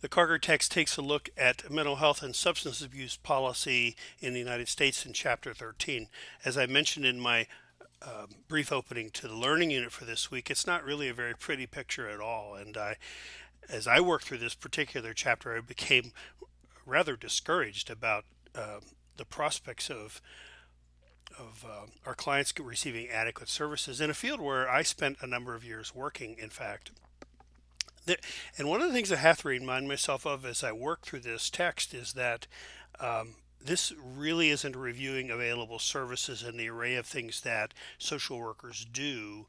The Carter text takes a look at mental health and substance abuse policy in the United States in Chapter 13. As I mentioned in my brief opening to the learning unit for this week, it's not really a very pretty picture at all. And as I worked through this particular chapter, I became rather discouraged about the prospects of our clients receiving adequate services in a field where I spent a number of years working, in fact. And one of the things I have to remind myself of as I work through this text is that this really isn't reviewing available services and the array of things that social workers do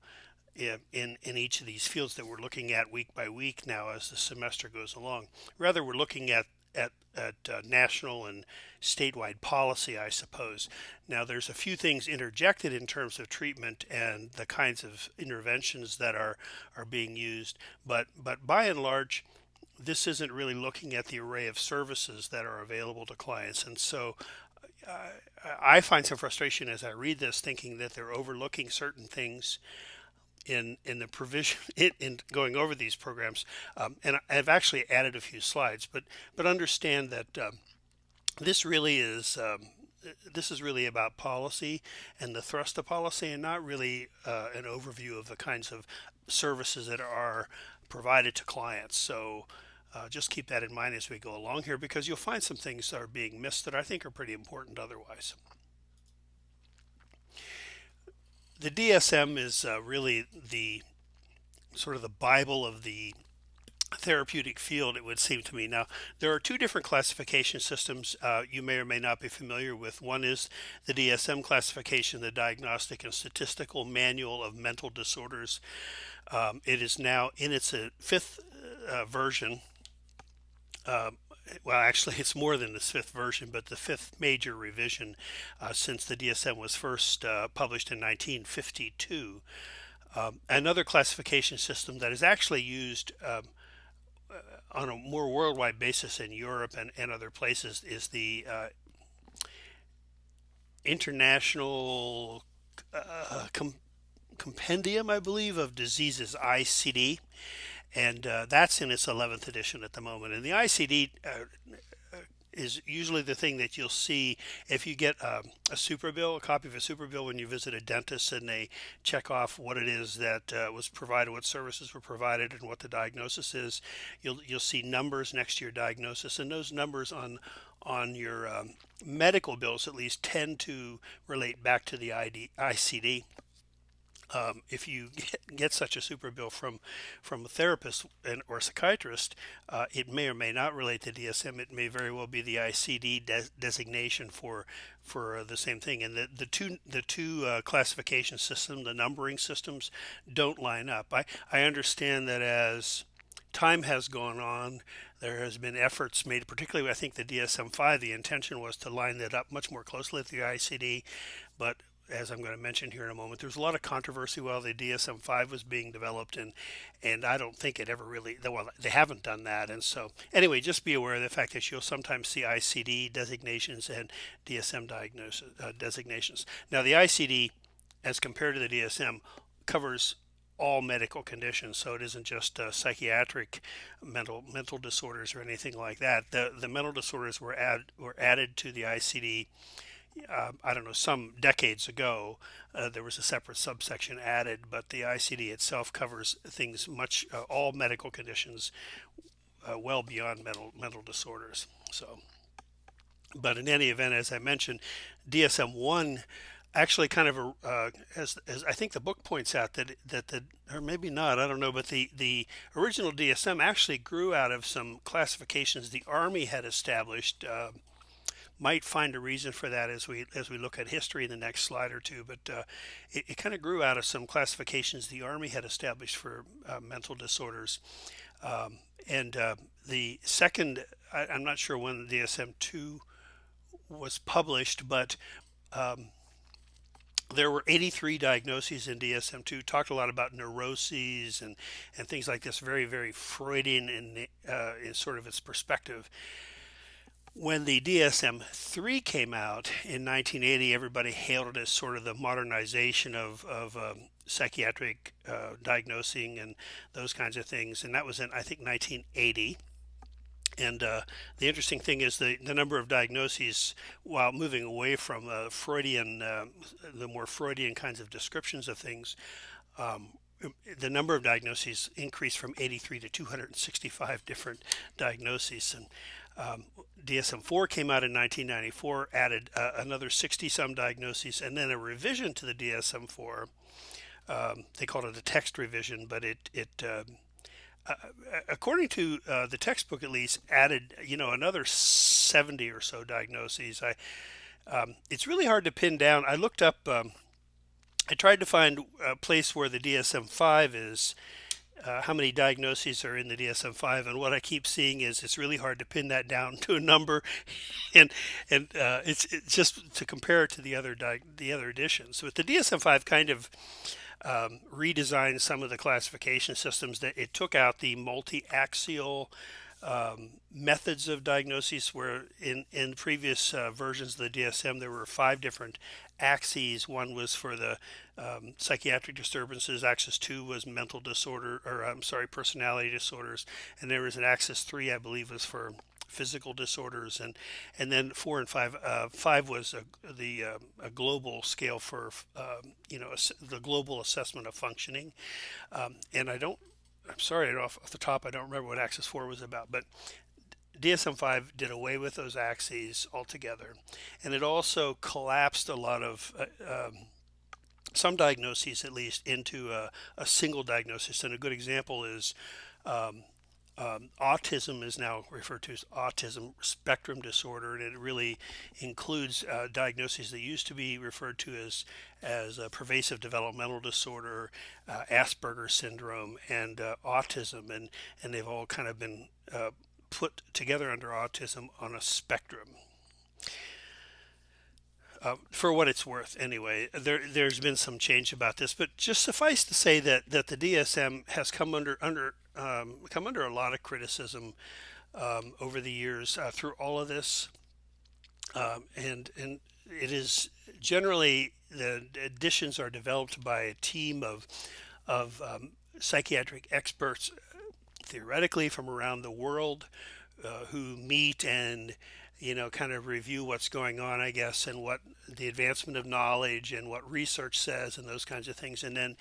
in each of these fields that we're looking at week by week now as the semester goes along. Rather, we're looking at national and statewide policy, I suppose. Now, there's a few things interjected in terms of treatment and the kinds of interventions that are being used, but by and large, this isn't really looking at the array of services that are available to clients. And so I find some frustration as I read this, thinking that they're overlooking certain things in the provision in going over these programs, and I've actually added a few slides, but understand that this really is this is really about policy and the thrust of policy, and not really an overview of the kinds of services that are provided to clients. So just keep that in mind as we go along here, because you'll find some things that are being missed that I think are pretty important otherwise. The DSM is really the sort of the Bible of the therapeutic field, it would seem to me. Now, there are two different classification systems you may or may not be familiar with. One is the DSM classification, the Diagnostic and Statistical Manual of Mental Disorders. It is now in its fifth version. Well, actually, it's more than the fifth version, but the fifth major revision since the DSM was first published in 1952. Another classification system that is actually used on a more worldwide basis in Europe and other places is the International Compendium, I believe, of Diseases, ICD. And that's in its 11th edition at the moment. And the ICD is usually the thing that you'll see if you get a super bill, a copy of a super bill when you visit a dentist, and they check off what it is that was provided, what services were provided, and what the diagnosis is. You'll see numbers next to your diagnosis, and those numbers on your medical bills at least tend to relate back to the ICD. If you get such a super bill from a therapist or a psychiatrist, it may or may not relate to DSM. It may very well be the ICD designation for the same thing. And the two classification systems, the numbering systems, don't line up. I understand that as time has gone on, there has been efforts made, particularly I think the DSM-5. The intention was to line that up much more closely with the ICD, but as I'm going to mention here in a moment, there's a lot of controversy while the DSM-5 was being developed, and I don't think it ever really, well, they haven't done that. And so anyway, just be aware of the fact that you'll sometimes see ICD designations and DSM designations. Now, the ICD, as compared to the DSM, covers all medical conditions, so it isn't just psychiatric mental disorders or anything like that. The mental disorders were added to the ICD. I don't know, some decades ago. There was a separate subsection added, but the ICD itself covers things all medical conditions well beyond mental disorders. So, but in any event, as I mentioned, DSM-1 actually kind of as I think the book points out that or maybe not, I don't know, but the original DSM actually grew out of some classifications the Army had established. Might find a reason for that as we look at history in the next slide or two, but it kind of grew out of some classifications the Army had established for mental disorders. And the second, I'm not sure when the DSM-2 was published, but there were 83 diagnoses in DSM-2. Talked a lot about neuroses and things like this, very, very Freudian in sort of its perspective. When the DSM-3 came out in 1980, everybody hailed it as sort of the modernization of psychiatric diagnosing and those kinds of things. And that was in, I think, 1980. And the interesting thing is the number of diagnoses, while moving away from Freudian, the more Freudian kinds of descriptions of things, um, the number of diagnoses increased from 83 to 265 different diagnoses. And DSM-4 came out in 1994, added another 60 some diagnoses, and then a revision to the DSM-4. They called it a text revision, but uh, according to the textbook at least, added another 70 or so diagnoses. It's really hard to pin down. I looked up. I tried to find a place where the DSM-5 is, how many diagnoses are in the DSM-5, and what I keep seeing is it's really hard to pin that down to a number, and it's just to compare it to the other editions. So with the DSM-5 kind of redesigned some of the classification systems. That it took out the multi-axial methods of diagnosis, where in previous versions of the DSM there were 5 different axes. One was for the psychiatric disturbances. Axis 2 was mental disorder, or I'm sorry, personality disorders, and there was an axis 3, I believe, was for physical disorders, and then 4 and 5. 5 was a global scale for the global assessment of functioning. And I'm sorry, off the top, I don't remember what axis 4 was about, but DSM-5 did away with those axes altogether, and it also collapsed a lot of some diagnoses, at least, into a single diagnosis. And a good example is um, autism is now referred to as autism spectrum disorder, and it really includes diagnoses that used to be referred to as a pervasive developmental disorder, Asperger's syndrome, and autism, and they've all kind of been put together under autism on a spectrum. For what it's worth, anyway, there's been some change about this, but just suffice to say that the DSM has come under a lot of criticism over the years through all of this, and it is generally, the editions are developed by a team of psychiatric experts, theoretically from around the world, who meet and kind of review what's going on, I guess, and what the advancement of knowledge and what research says and those kinds of things, and then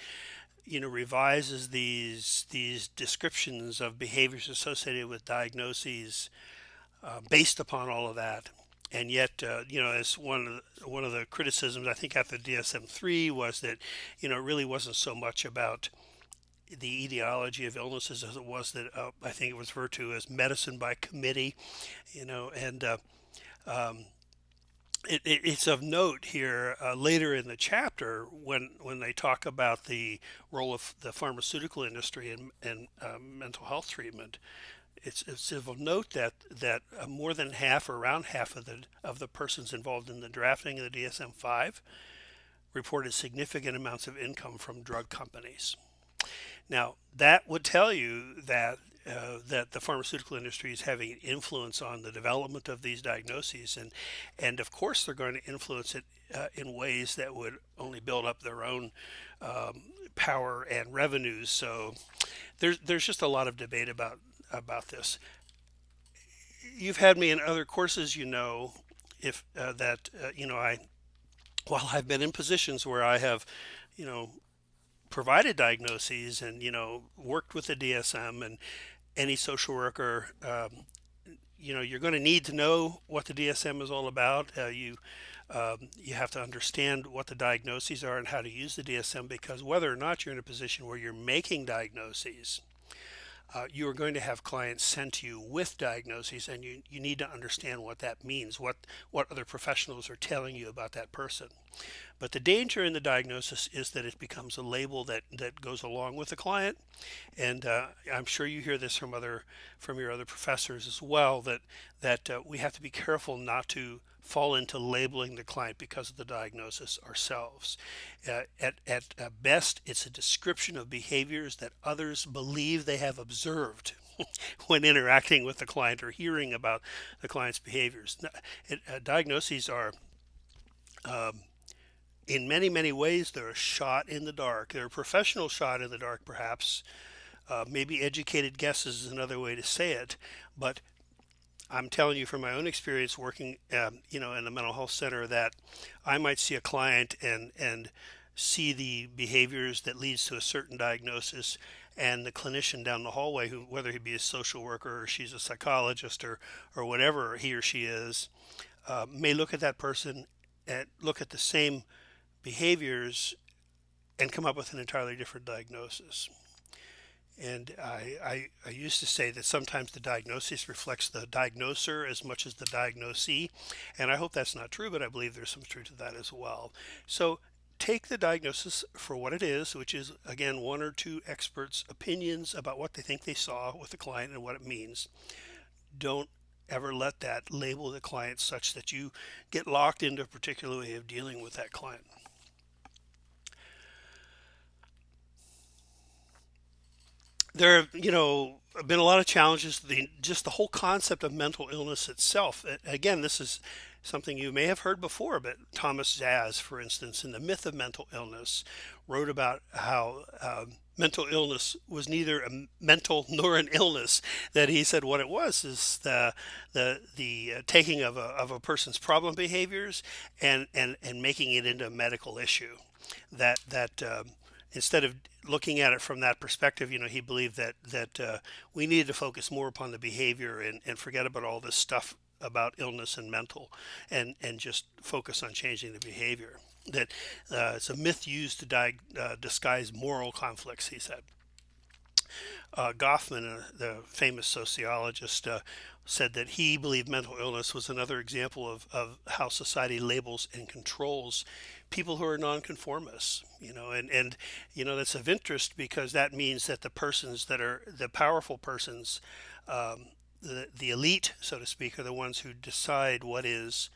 revises these descriptions of behaviors associated with diagnoses based upon all of that. And yet, as one of the criticisms I think after DSM-3 was that it really wasn't so much about the etiology of illnesses as it was that I think it was referred to as medicine by committee, and um, it's of note here later in the chapter when they talk about the role of the pharmaceutical industry in mental health treatment. It's of note that more than half, or around half of the persons involved in the drafting of the DSM-5 reported significant amounts of income from drug companies. Now, that would tell you that the pharmaceutical industry is having an influence on the development of these diagnoses, and of course they're going to influence it in ways that would only build up their own power and revenues. So there's just a lot of debate about this. You've had me in other courses, if that I while I've been in positions where I have, you know, provided diagnoses and worked with the DSM, and any social worker, you're going to need to know what the DSM is all about. You have to understand what the diagnoses are and how to use the DSM, because whether or not you're in a position where you're making diagnoses, you are going to have clients sent to you with diagnoses, and you need to understand what that means, what other professionals are telling you about that person. But the danger in the diagnosis is that it becomes a label that goes along with the client, and I'm sure you hear this from your other professors as well, that we have to be careful not to fall into labeling the client because of the diagnosis ourselves. At best, it's a description of behaviors that others believe they have observed when interacting with the client or hearing about the client's behaviors. Diagnoses are, in many, many ways, they're a shot in the dark. They're a professional shot in the dark, perhaps. Maybe educated guesses is another way to say it. But I'm telling you from my own experience working, in a mental health center, that I might see a client and see the behaviors that leads to a certain diagnosis, and the clinician down the hallway, who, whether he be a social worker or she's a psychologist or whatever he or she is, may look at that person and look at the same behaviors and come up with an entirely different diagnosis. And I used to say that sometimes the diagnosis reflects the diagnoser as much as the diagnosee. And I hope that's not true, but I believe there's some truth to that as well. So take the diagnosis for what it is, which is, again, one or two experts' opinions about what they think they saw with the client and what it means. Don't ever let that label the client such that you get locked into a particular way of dealing with that client. There have, been a lot of challenges to just the whole concept of mental illness itself. Again, this is something you may have heard before, but Thomas Zaz, for instance, in The Myth of Mental Illness, wrote about how mental illness was neither a mental nor an illness. That he said what it was is the taking of a person's problem behaviors and making it into a medical issue. That instead of looking at it from that perspective, he believed that we needed to focus more upon the behavior and forget about all this stuff about illness and mental, and just focus on changing the behavior. That it's a myth used to disguise moral conflicts, he said. Goffman, the famous sociologist, said that he believed mental illness was another example of how society labels and controls people who are nonconformists. That's of interest because that means that the persons that are the powerful persons, the elite, so to speak, are the ones who decide what is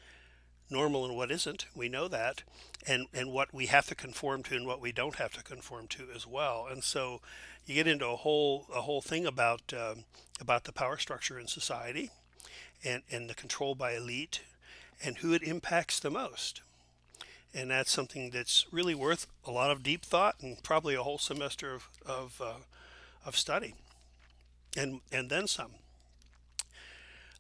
normal and what isn't. We know that, and what we have to conform to and what we don't have to conform to as well. And so you get into a whole thing about the power structure in society, and the control by elite, and who it impacts the most. And that's something that's really worth a lot of deep thought and probably a whole semester of study, and then some.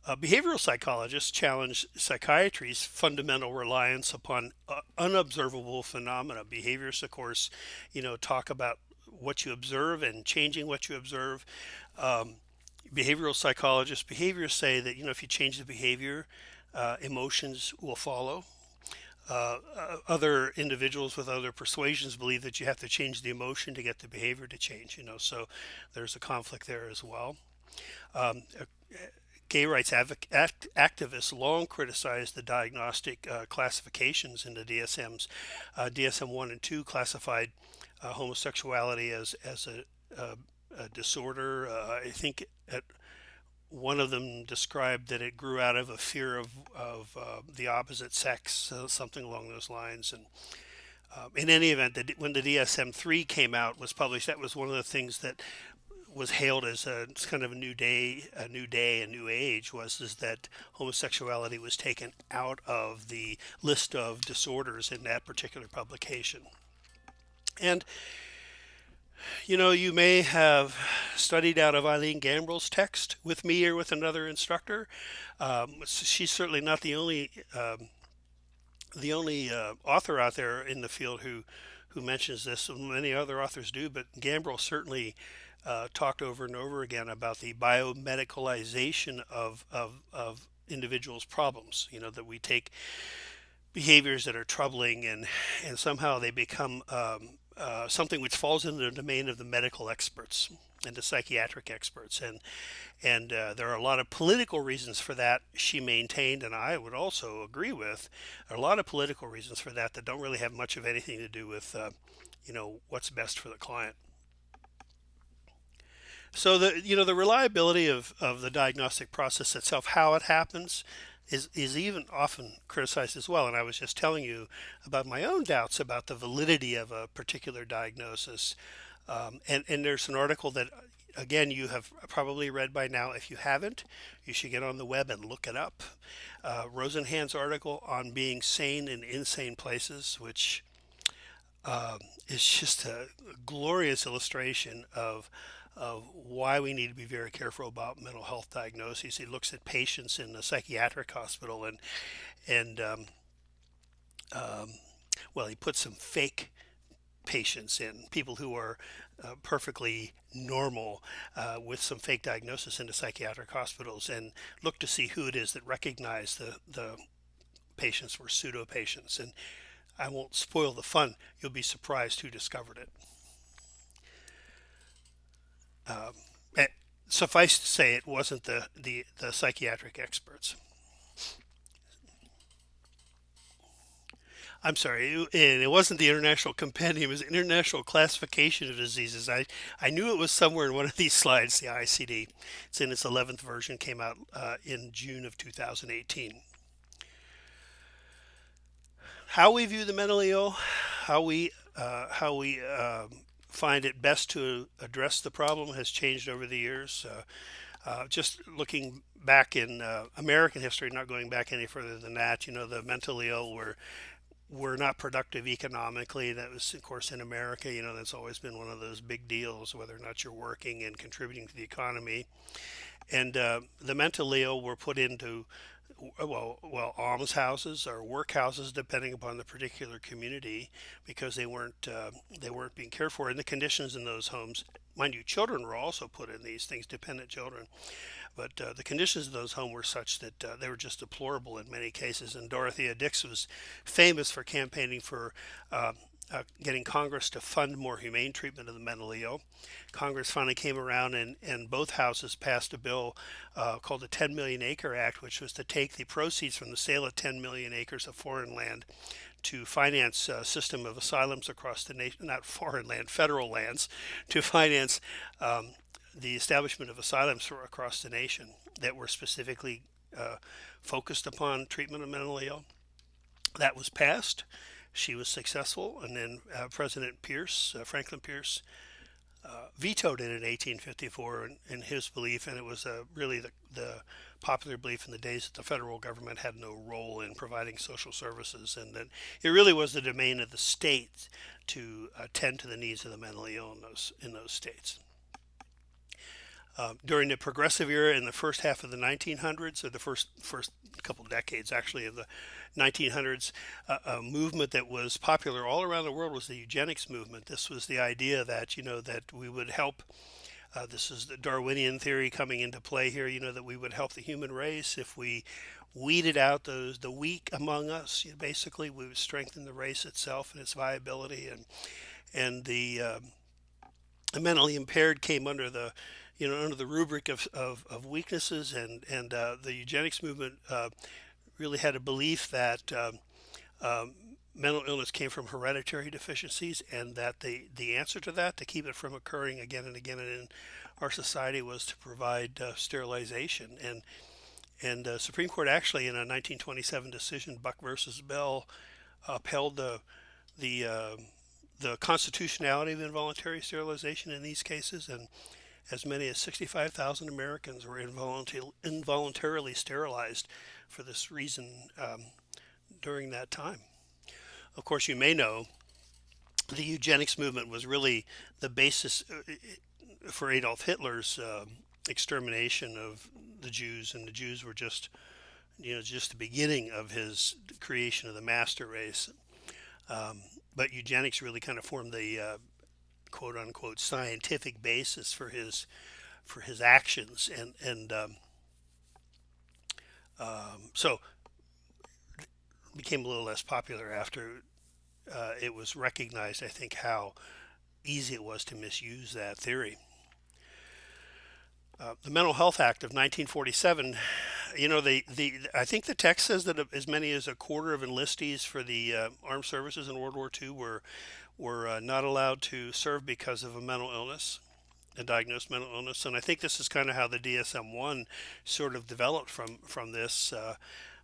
Behavioral psychologists challenge psychiatry's fundamental reliance upon unobservable phenomena. Behaviorists, of course, talk about what you observe and changing what you observe. Behavioral psychologists, behaviorists say that if you change the behavior, emotions will follow. Other individuals with other persuasions believe that you have to change the emotion to get the behavior to change. So there's a conflict there as well. Gay rights activists long criticized the diagnostic classifications in the DSMs. DSM 1 and 2 classified homosexuality as a disorder. I think one of them described that it grew out of a fear of the opposite sex, something along those lines. And in any event, when the DSM-3 came out, was published, that was one of the things that was hailed as it's kind of a new day, a new age, is that homosexuality was taken out of the list of disorders in that particular publication. And you may have studied out of Eileen Gambrell's text with me or with another instructor. She's certainly not the only author out there in the field who mentions this. Many other authors do, but Gambrell certainly talked over and over again about the biomedicalization of individuals' problems. That we take behaviors that are troubling and somehow they become something which falls into the domain of the medical experts and the psychiatric experts. And there are a lot of political reasons for that, she maintained, and I would also agree with. There are a lot of political reasons for that don't really have much of anything to do with what's best for the client. So the reliability of the diagnostic process itself, how it happens, is even often criticized as well. And I was just telling you about my own doubts about the validity of a particular diagnosis. And there's an article that, again, you have probably read by now. If you haven't, you should get on the web and look it up. Rosenhan's article on being sane in insane places, which is just a glorious illustration of of why we need to be very careful about mental health diagnoses. He looks at patients in a psychiatric hospital, and um, well, he puts some fake patients in, people who are perfectly normal with some fake diagnosis into psychiatric hospitals, and look to see who it is that recognize the patients were pseudo patients. And I won't spoil the fun. You'll be surprised who discovered it. Um, eh, Suffice to say, it wasn't the psychiatric experts. I'm sorry, it wasn't the International Compendium, it was International Classification of Diseases. I knew it was somewhere in one of these slides, the ICD. It's in its 11th version, came out in June of 2018. How we view the mentally ill, how we find it best to address the problem has changed over the years. Just looking back in American history, not going back any further than that, the mentally ill were not productive economically. That was, of course, in America. That's always been one of those big deals, whether or not you're working and contributing to the economy. And the mentally ill were put into almshouses or workhouses, depending upon the particular community, because they weren't being cared for. And the conditions in those homes, mind you, children were also put in these things, dependent children. But the conditions of those homes were such that they were just deplorable in many cases. And Dorothea Dix was famous for campaigning for getting Congress to fund more humane treatment of the mentally ill. Congress finally came around, and both houses passed a bill called the 10 Million Acre Act, which was to take the proceeds from the sale of 10 million acres of foreign land to finance a system of asylums across the nation, not foreign land, federal lands, to finance the establishment of asylums across the nation that were specifically focused upon treatment of mentally ill. That was passed. She was successful, and then President Pierce, Franklin Pierce, vetoed it in 1854 in his belief, and it was really the popular belief in the days that the federal government had no role in providing social services, and that it really was the domain of the states to tend to the needs of the mentally ill in those states. During the progressive era in the first half of the 1900s, or the first couple decades actually of the 1900s, a movement that was popular all around the world was the Eugenics Movement. This was the idea that that we would help. This is the Darwinian theory coming into play here. That we would help the human race if we weeded out the weak among us. Basically, we would strengthen the race itself and its viability, and the mentally impaired came under the rubric of weaknesses, and the eugenics movement really had a belief that mental illness came from hereditary deficiencies, and that the answer to that, to keep it from occurring again and again in our society, was to provide sterilization. And the Supreme Court actually, in a 1927 decision, Buck versus Bell, upheld the the constitutionality of involuntary sterilization in these cases, and as many as 65,000 Americans were involuntarily sterilized for this reason during that time. Of course, you may know the eugenics movement was really the basis for Adolf Hitler's extermination of the Jews, and the Jews were just the beginning of his creation of the master race. But eugenics really kind of formed the quote unquote scientific basis for his actions, and so it became a little less popular after it was recognized, I think, how easy it was to misuse that theory. The Mental Health Act of 1947, I think the text says that as many as a quarter of enlistees for the armed services in World War II were not allowed to serve because of a mental illness, a diagnosed mental illness. And I think this is kind of how the DSM-1 sort of developed from this.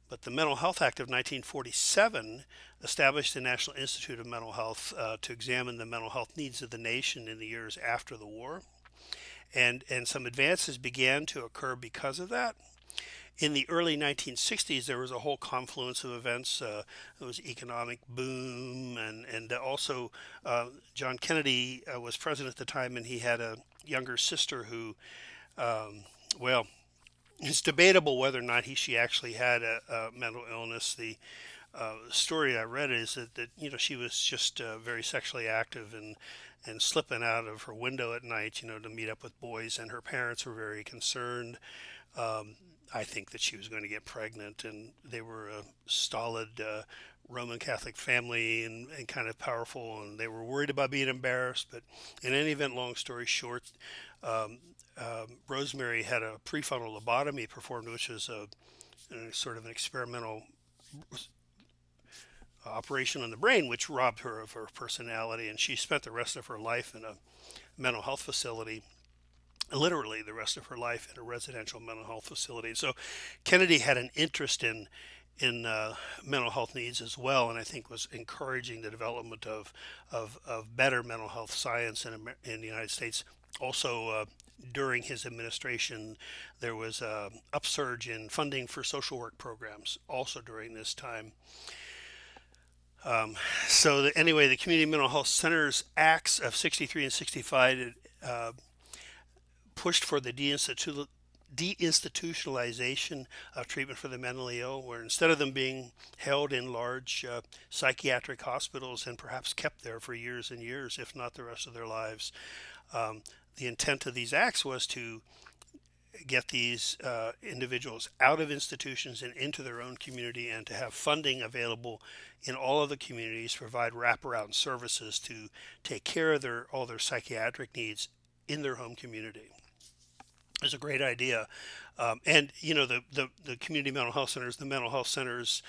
But the Mental Health Act of 1947 established the National Institute of Mental Health to examine the mental health needs of the nation in the years after the war. And some advances began to occur because of that. In the early 1960s, there was a whole confluence of events. There was economic boom, and also John Kennedy was president at the time, and he had a younger sister who, well, it's debatable whether or not she actually had a mental illness. The story I read is that she was just very sexually active and slipping out of her window at night, to meet up with boys, and her parents were very concerned. Um, I think that she was going to get pregnant, and they were a stolid Roman Catholic family and kind of powerful, and they were worried about being embarrassed. But in any event, long story short, um, Rosemary had a prefrontal lobotomy performed, which was a sort of an experimental operation on the brain, which robbed her of her personality, and she spent the rest of her life in a mental health facility, literally the rest of her life in a residential mental health facility. So Kennedy had an interest in mental health needs as well, and I think was encouraging the development of better mental health science in the United States. Also, during his administration, there was a upsurge in funding for social work programs. Also during this time, anyway, the Community Mental Health Centers Acts of '63 and '65 uh, pushed for the deinstitutionalization of treatment for the mentally ill, where instead of them being held in large psychiatric hospitals and perhaps kept there for years and years, if not the rest of their lives, um, the intent of these acts was to get these individuals out of institutions and into their own community, and to have funding available in all of the communities, provide wraparound services to take care of all their psychiatric needs in their home community. It's a great idea. And the community mental health centers, the mental health centers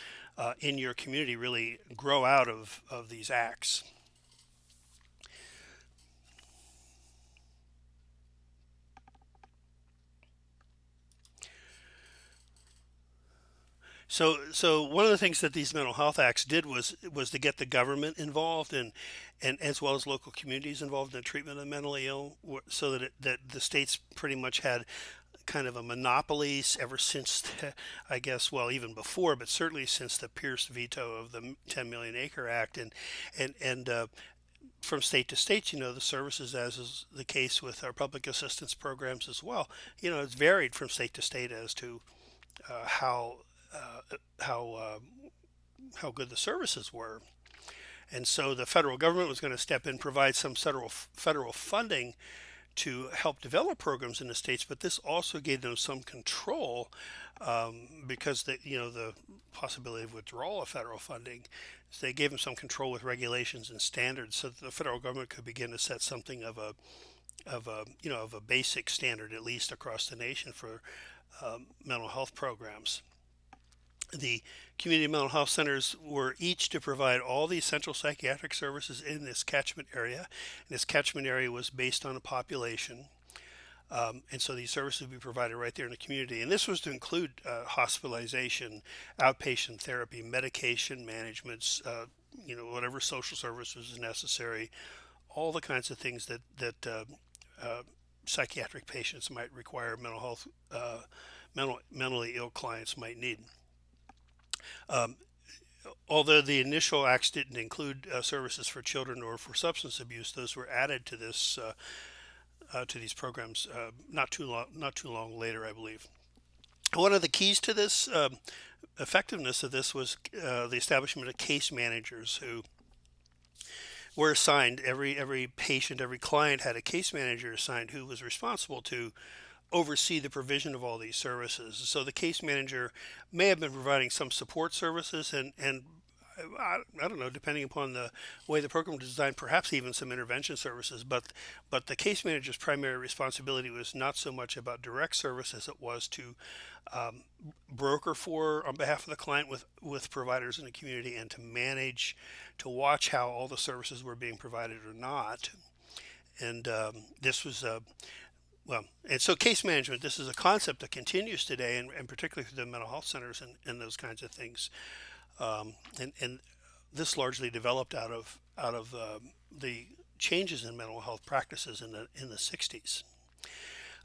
in your community really grow out of these acts. So one of the things that these mental health acts did was to get the government involved, and as well as local communities involved in the treatment of the mentally ill, so that the states pretty much had kind of a monopoly ever since I guess, well, even before, but certainly since the Pierce veto of the 10 Million Acre Act, and from state to state, the services, as is the case with our public assistance programs as well, it's varied from state to state as to uh, how uh, how how good the services were. And so the federal government was going to step in, provide some federal funding to help develop programs in the states, but this also gave them some control, because the possibility of withdrawal of federal funding. So they gave them some control with regulations and standards, so that the federal government could begin to set something of a basic standard, at least across the nation, for mental health programs. The community mental health centers were each to provide all the essential psychiatric services in this catchment area. And this catchment area was based on a population. And so these services would be provided right there in the community. And this was to include hospitalization, outpatient therapy, medication management, whatever social services is necessary, all the kinds of things that psychiatric patients might require, mental health, mentally ill clients might need. Um, Although the initial acts didn't include services for children or for substance abuse, those were added to these programs not too long later, I believe. One of the keys to this effectiveness of this was the establishment of case managers who were assigned. Every patient, every client had a case manager assigned who was responsible to oversee the provision of all these services. So the case manager may have been providing some support services, and I don't know, depending upon the way the program was designed, perhaps even some intervention services. But the case manager's primary responsibility was not so much about direct service as it was to um, broker on behalf of the client with providers in the community, and to manage, to watch how all the services were being provided or not. And this was well, and so case management, this is a concept that continues today, and particularly through the mental health centers and those kinds of things. And this largely developed out of the changes in mental health practices in the '60s.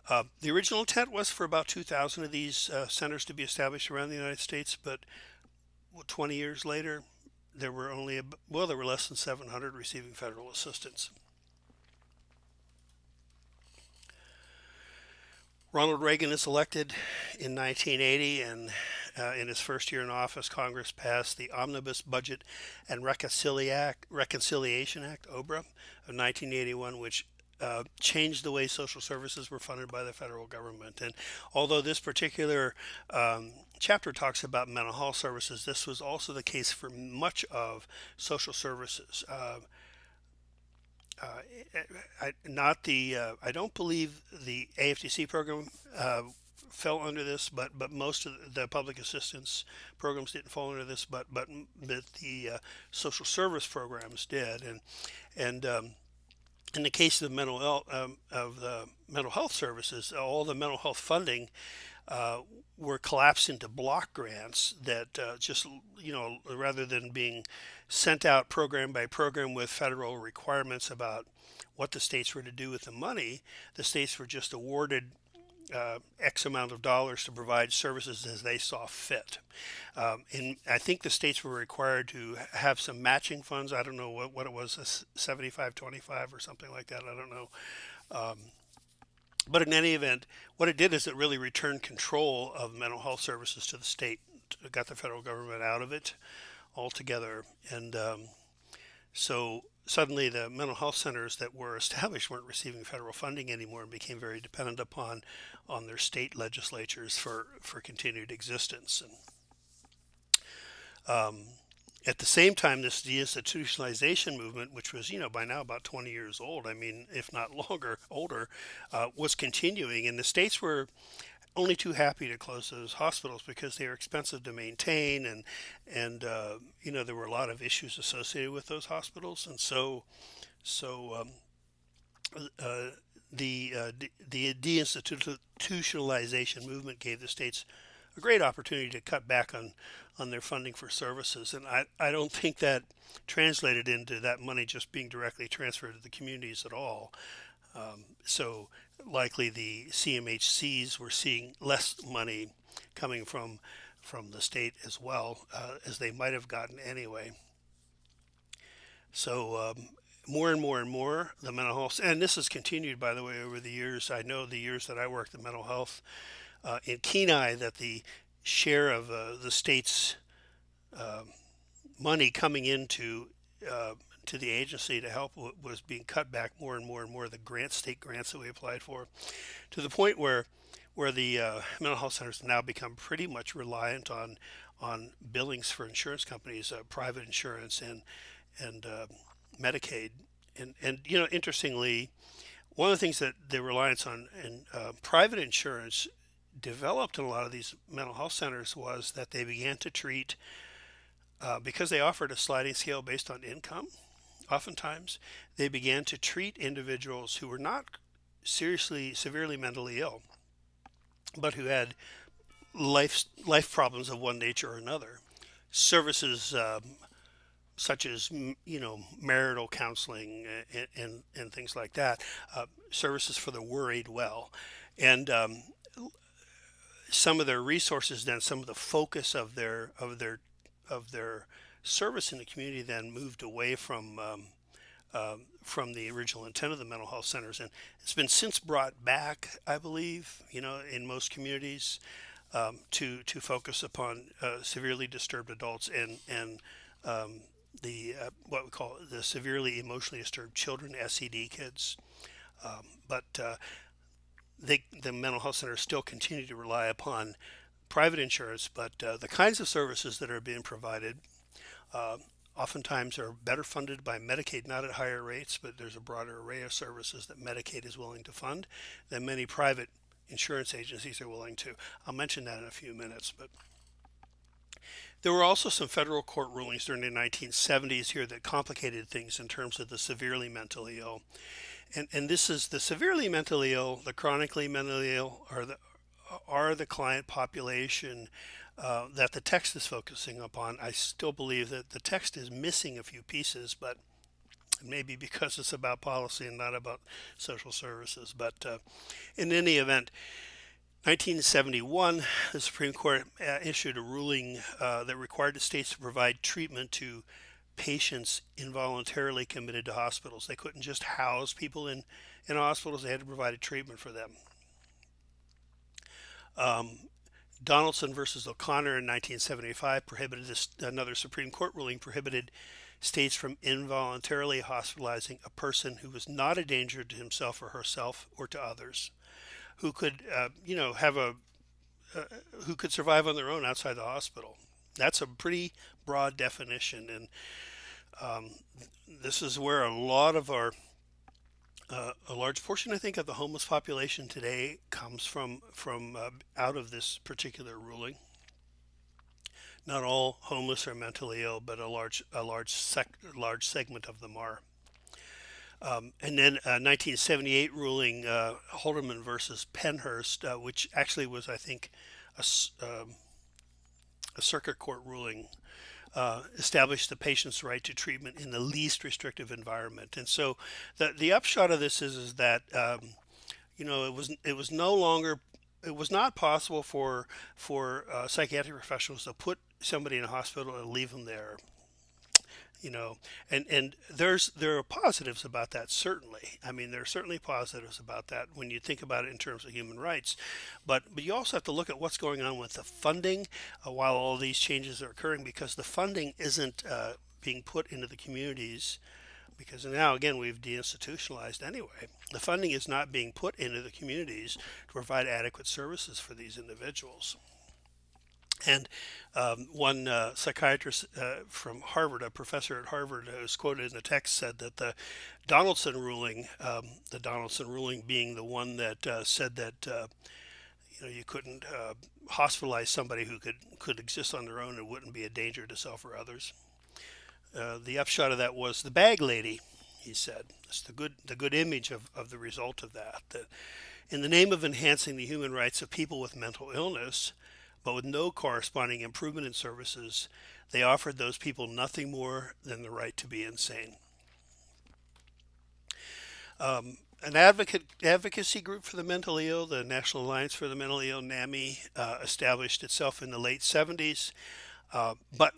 The original intent was for about 2,000 of these centers to be established around the United States, but 20 years later, there were there were less than 700 receiving federal assistance. Ronald Reagan is elected in 1980, and in his first year in office, Congress passed the Omnibus Budget and Reconciliation Act, OBRA, of 1981, which changed the way social services were funded by the federal government. And although this particular chapter talks about mental health services, this was also the case for much of social services. Uh, I don't believe the AFTC program fell under this, but most of the public assistance programs didn't fall under this, but the social service programs did, and in the case of the mental health services, all the mental health funding were collapsed into block grants that just, rather than being sent out program by program with federal requirements about what the states were to do with the money, the states were just awarded X amount of dollars to provide services as they saw fit. And I think the states were required to have some matching funds. I don't know what it was, a 75-25 or something like that. I don't know. But in any event, what it did is it really returned control of mental health services to the state. It got the federal government out of it altogether. And so suddenly the mental health centers that were established weren't receiving federal funding anymore and became very dependent upon their state legislatures for continued existence. And at the same time, this deinstitutionalization movement, which was, by now about 20 years old, I mean, if not older, was continuing. And the states were only too happy to close those hospitals because they were expensive to maintain, and there were a lot of issues associated with those hospitals. And so the deinstitutionalization movement gave the states a great opportunity to cut back on their funding for services. And I don't think that translated into that money just being directly transferred to the communities at all. So likely the CMHCs were seeing less money coming from the state as well, as they might have gotten anyway. So more and more and more, the mental health, and this has continued, by the way, over the years. I know the years that I worked in mental health in Kenai, that the share of the state's money coming into to the agency to help was being cut back more and more and more. The state grants that we applied for, to the point where the mental health centers now become pretty much reliant on billings for insurance companies, private insurance and Medicaid. And interestingly, one of the things that the reliance on in private insurance developed in a lot of these mental health centers was that they began to treat, because they offered a sliding scale based on income, oftentimes they began to treat individuals who were not severely mentally ill, but who had life problems of one nature or another. Services such as marital counseling and things like that, services for the worried well, and some of their resources, then some of the focus of their service in the community then moved away from the original intent of the mental health centers, and it's been since brought back, I believe, in most communities, to focus upon severely disturbed adults and the what we call the severely emotionally disturbed children, SED kids, but the mental health centers still continue to rely upon private insurance, but the kinds of services that are being provided oftentimes are better funded by Medicaid, not at higher rates, but there's a broader array of services that Medicaid is willing to fund than many private insurance agencies are willing to. I'll mention that in a few minutes. But there were also some federal court rulings during the 1970s here that complicated things in terms of the severely mentally ill. And this is the severely mentally ill, the chronically mentally ill, are the client population that the text is focusing upon. I still believe that the text is missing a few pieces, but maybe because it's about policy and not about social services. But in any event, 1971, the Supreme Court issued a ruling that required the states to provide treatment to patients involuntarily committed to hospitals. They couldn't just house people in hospitals, they had to provide a treatment for them. Um, Donaldson versus O'Connor in 1975 prohibited this, another Supreme Court ruling prohibited states from involuntarily hospitalizing a person who was not a danger to himself or herself or to others, who could, have uh, who could survive on their own outside the hospital. That's a pretty broad definition, and um, this is where a lot of our a large portion, I think, of the homeless population today comes from out of this particular ruling. Not all homeless are mentally ill, but a large segment of them are. And then 1978 ruling Holderman versus Pennhurst, which actually was, I think, a, a circuit court ruling, established the patient's right to treatment in the least restrictive environment. And so the upshot of this is that it was no longer, it was not possible for psychiatric professionals to put somebody in a hospital and leave them there. And there are positives about that, certainly. I mean, there are certainly positives about that when you think about it in terms of human rights, but you also have to look at what's going on with the funding while all these changes are occurring, because the funding isn't being put into the communities, because now again we've deinstitutionalized anyway. The funding is not being put into the communities to provide adequate services for these individuals. And one psychiatrist from Harvard, a professor at Harvard, who's quoted in the text, said that the Donaldson ruling being the one that said that you couldn't hospitalize somebody who could exist on their own and wouldn't be a danger to self or others. The upshot of that was the bag lady, he said. It's the good image of the result of that. That in the name of enhancing the human rights of people with mental illness, but with no corresponding improvement in services, they offered those people nothing more than the right to be insane. An advocacy group for the mentally ill, the National Alliance for the Mentally Ill, NAMI, established itself in the late 70s. But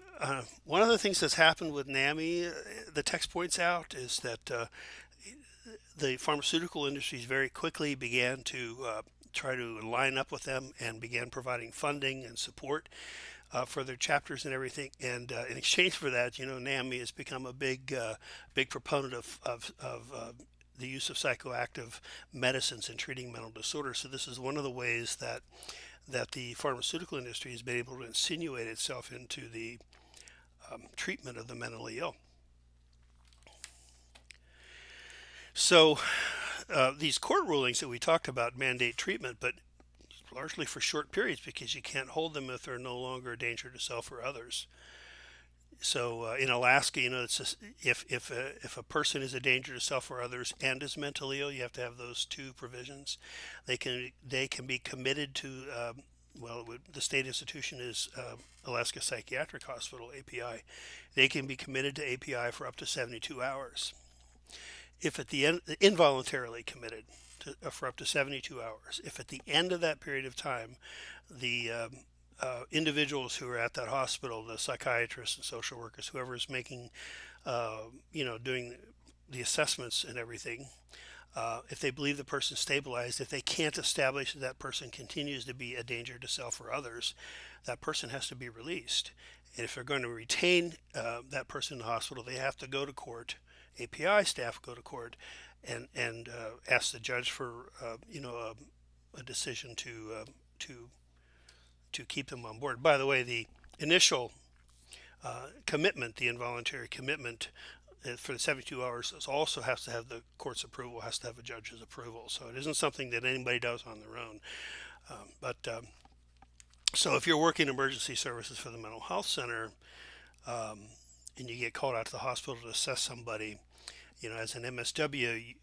one of the things that's happened with NAMI, the text points out, is that the pharmaceutical industries very quickly began to try to line up with them and began providing funding and support for their chapters and everything. And in exchange for that, NAMI has become a big proponent of the use of psychoactive medicines in treating mental disorders. So this is one of the ways that the pharmaceutical industry has been able to insinuate itself into the treatment of the mentally ill. So these court rulings that we talked about mandate treatment, but largely for short periods, because you can't hold them if they're no longer a danger to self or others. So in Alaska, it's just, if a person is a danger to self or others and is mentally ill, you have to have those two provisions. They can be committed to the state institution is Alaska Psychiatric Hospital, API. They can be committed to API for up to 72 hours. If at the end, involuntarily committed for up to 72 hours. If at the end of that period of time, the individuals who are at that hospital, the psychiatrists and social workers, whoever is making, doing the assessments and everything, if they believe the person stabilized, if they can't establish that person continues to be a danger to self or others, that person has to be released. And if they're going to retain that person in the hospital, they have to go to court. API staff go to court and ask the judge for a decision to keep them on board. By the way, the initial commitment, the involuntary commitment for the 72 hours, also has to have the court's approval, has to have a judge's approval. So it isn't something that anybody does on their own. So if you're working emergency services for the mental health center, and you get called out to the hospital to assess somebody, as an MSW,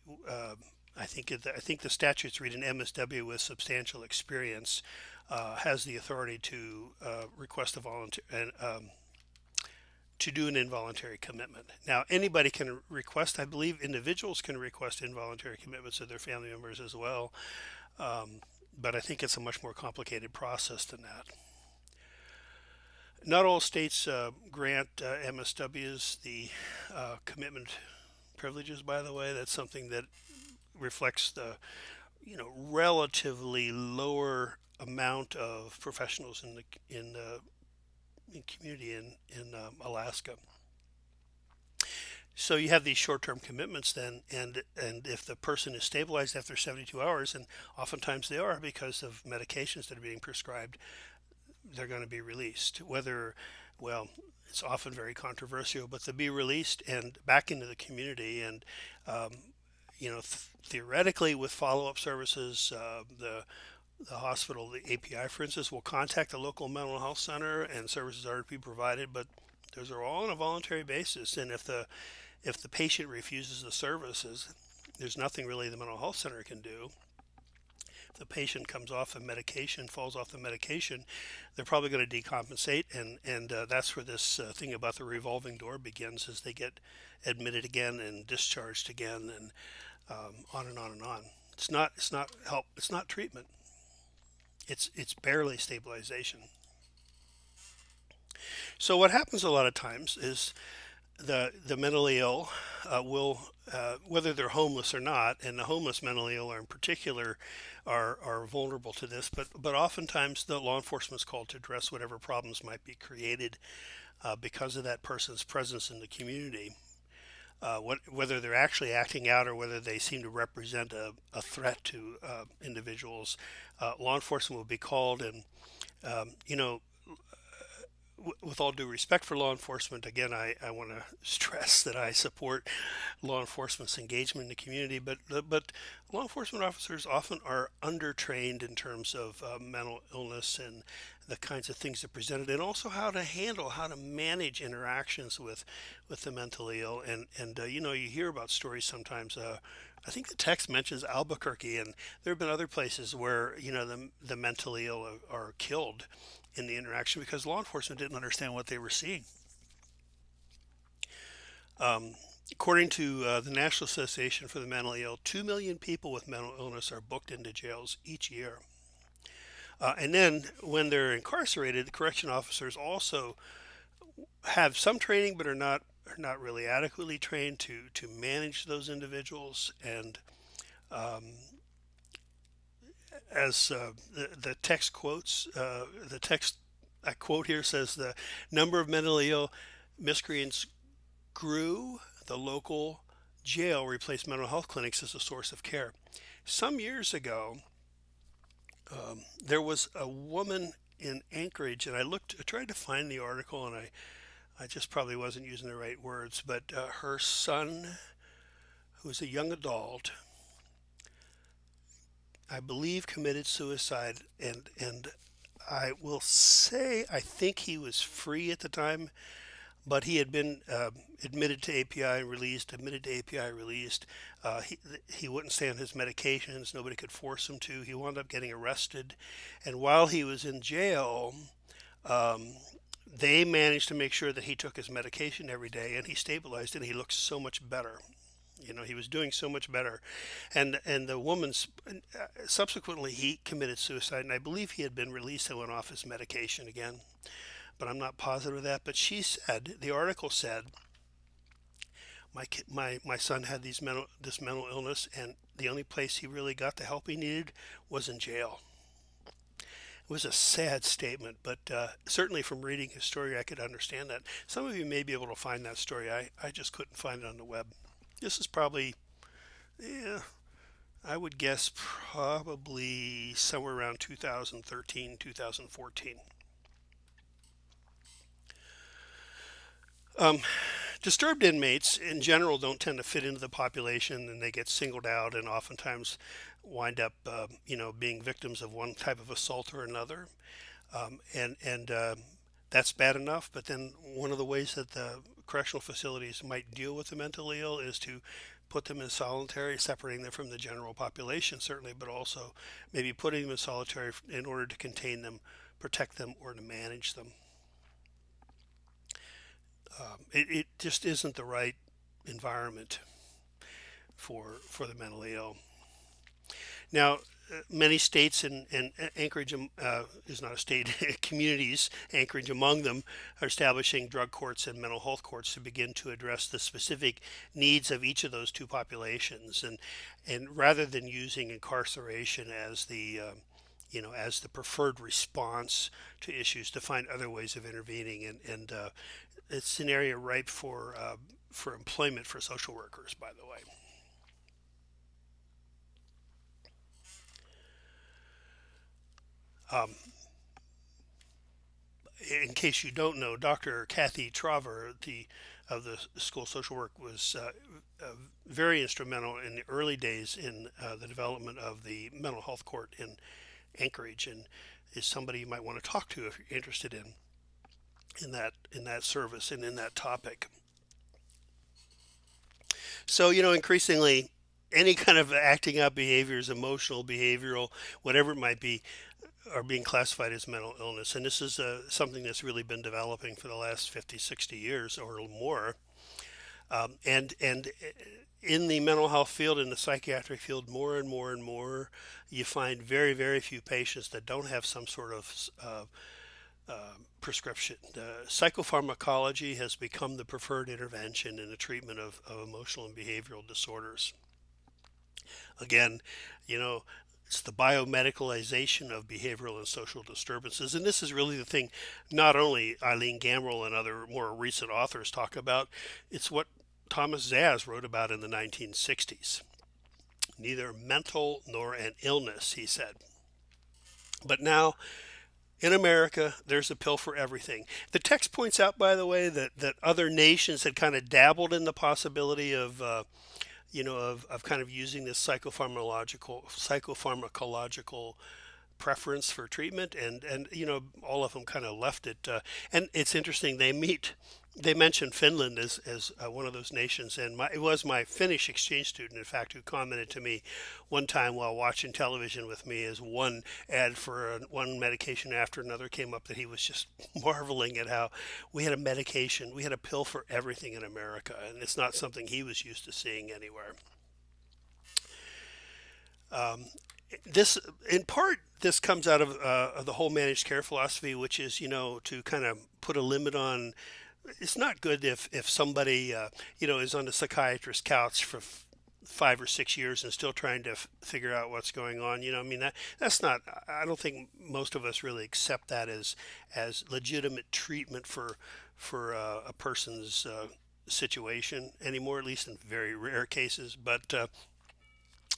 I think the statutes read an MSW with substantial experience has the authority to request a volunteer and to do an involuntary commitment. Now, anybody can request, I believe individuals can request involuntary commitments of their family members as well, but I think it's a much more complicated process than that. Not all states grant MSWs the commitment privileges, by the way. That's something that reflects the relatively lower amount of professionals in community in Alaska. So you have these short-term commitments then, and if the person is stabilized after 72 hours, and oftentimes they are because of medications that are being prescribed, they're going to be released. Whether, well, it's often very controversial, but to be released and back into the community, and um, theoretically with follow-up services, the hospital, the API, for instance, will contact the local mental health center, and services are to be provided, but those are all on a voluntary basis. And if the patient refuses the services, there's nothing really the mental health center can do. If the patient comes off the medication, falls off the medication, they're probably going to decompensate, and that's where this thing about the revolving door begins, as they get admitted again and discharged again, and on and on and on. It's not help. It's not treatment. It's barely stabilization. So what happens a lot of times is the mentally ill will, whether they're homeless or not, and the homeless mentally ill are in particular are vulnerable to this, but oftentimes the law enforcement is called to address whatever problems might be created because of that person's presence in the community. Whether they're actually acting out or whether they seem to represent a threat to individuals, law enforcement will be called, and um, you know with all due respect for law enforcement, again, I want to stress that I support law enforcement's engagement in the community, but law enforcement officers often are undertrained in terms of mental illness and the kinds of things that are presented, and also how to manage interactions with the mentally ill. And you hear about stories sometimes. I think the text mentions Albuquerque, and there have been other places where the mentally ill are killed in the interaction because law enforcement didn't understand what they were seeing. Um, According to the National Association for the Mentally Ill, 2 million people with mental illness are booked into jails each year. And then when they're incarcerated, the correction officers also have some training, but are not really adequately trained to manage those individuals. And um, as the text quotes, the text I quote here says the number of mentally ill miscreants grew. The local jail replaced mental health clinics as a source of care. Some years ago, there was a woman in Anchorage, and I tried to find the article, and I just probably wasn't using the right words, but her son, who was a young adult, I believe committed suicide, and I will say I think he was free at the time, but he had been admitted to API and released, admitted to API released. He wouldn't stay on his medications. Nobody could force him to. He wound up getting arrested, and while he was in jail, um, they managed to make sure that he took his medication every day, and he stabilized, and he looked so much better. He was doing so much better, and the woman's subsequently he committed suicide, and I believe he had been released and went off his medication again, but I'm not positive of that. But the article said, my son had this mental illness, and the only place he really got the help he needed was in jail. It was a sad statement, but certainly from reading his story, I could understand that. Some of you may be able to find that story. I just couldn't find it on the web. This is probably, yeah, I would guess probably somewhere around 2013, 2014. Um, Disturbed inmates in general don't tend to fit into the population, and they get singled out and oftentimes wind up, being victims of one type of assault or another. And that's bad enough. But then one of the ways that the correctional facilities might deal with the mentally ill is to put them in solitary, separating them from the general population, certainly, but also maybe putting them in solitary in order to contain them, protect them, or to manage them. it just isn't the right environment for the mentally ill. Now, many states and Anchorage is not a state, communities, Anchorage among them, are establishing drug courts and mental health courts to begin to address the specific needs of each of those two populations. And rather than using incarceration as as the preferred response to issues, to find other ways of intervening. And it's an area ripe for employment for social workers, by the way. Um, in case you don't know, Dr. Kathy Traver, of the School of Social Work, was very instrumental in the early days in the development of the mental health court in Anchorage, and is somebody you might want to talk to if you're interested in that service and in that topic. So, increasingly, any kind of acting out behaviors, emotional, behavioral, whatever it might be, are being classified as mental illness. And this is something that's really been developing for the last 50, 60 years or more. And in the mental health field, in the psychiatric field, more and more and more, you find very, very few patients that don't have some sort of prescription. Psychopharmacology has become the preferred intervention in the treatment of emotional and behavioral disorders. Again, you know, it's the biomedicalization of behavioral and social disturbances. And this is really the thing not only Eileen Gamrell and other more recent authors talk about, it's what Thomas Zaz wrote about in the 1960s. Neither mental nor an illness, he said. But now in America, there's a pill for everything. The text points out, by the way, that other nations had kind of dabbled in the possibility of kind of using this psychopharmacological preference for treatment, and all of them kind of left it. And it's interesting, they mentioned Finland as one of those nations, and it was my Finnish exchange student, in fact, who commented to me one time while watching television with me, as one ad for one medication after another came up, that he was just marveling at how we had a pill for everything in America, and it's not something he was used to seeing anywhere. Um, this, in part, this comes out of the whole managed care philosophy, which is, to kind of put a limit on. It's not good if somebody, is on a psychiatrist's couch for 5 or 6 years and still trying to figure out what's going on. I mean, that's not. I don't think most of us really accept that as legitimate treatment for a person's situation anymore, at least in very rare cases. But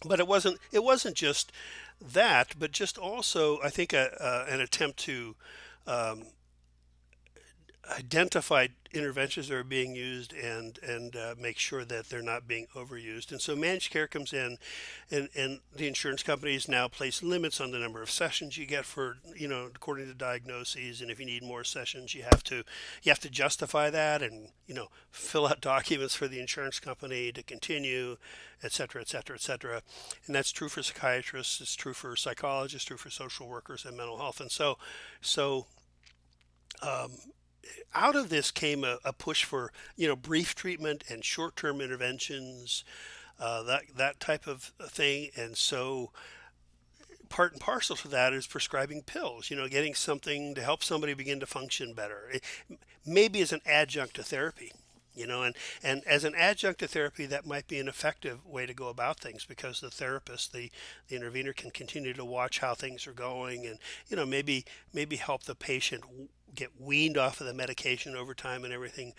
it wasn't just that, but just also, I think, an attempt to um, identify interventions that are being used, and make sure that they're not being overused. And so managed care comes in, and the insurance companies now place limits on the number of sessions you get for, according to diagnoses. And if you need more sessions, you have to justify that, and fill out documents for the insurance company to continue, et cetera, et cetera, et cetera. And that's true for psychiatrists, it's true for psychologists, true for social workers and mental health. And so um, out of this came a push for brief treatment and short-term interventions, that type of thing. And so part and parcel to that is prescribing pills, getting something to help somebody begin to function better. Maybe as an adjunct to therapy. And as an adjunct to therapy, that might be an effective way to go about things, because the therapist, the intervener, can continue to watch how things are going, and maybe help the patient get weaned off of the medication over time and everything.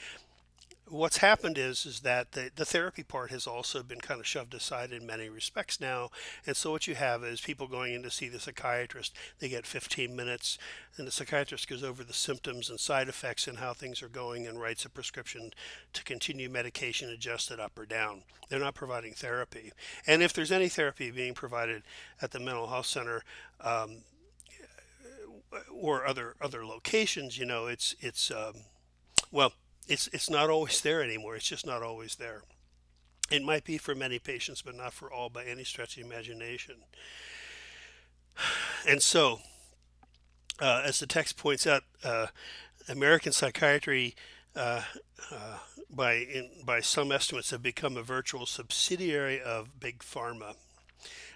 What's happened is that the therapy part has also been kind of shoved aside in many respects now. And so what you have is people going in to see the psychiatrist. They get 15 minutes, and the psychiatrist goes over the symptoms and side effects and how things are going, and writes a prescription to continue medication, adjusted up or down. They're not providing therapy. And if there's any therapy being provided at the mental health center, um, or other locations, well, it's not always there anymore. It's just not always there. It might be for many patients, but not for all by any stretch of the imagination. And so, as the text points out, American psychiatry uh, by some estimates, have become a virtual subsidiary of big pharma,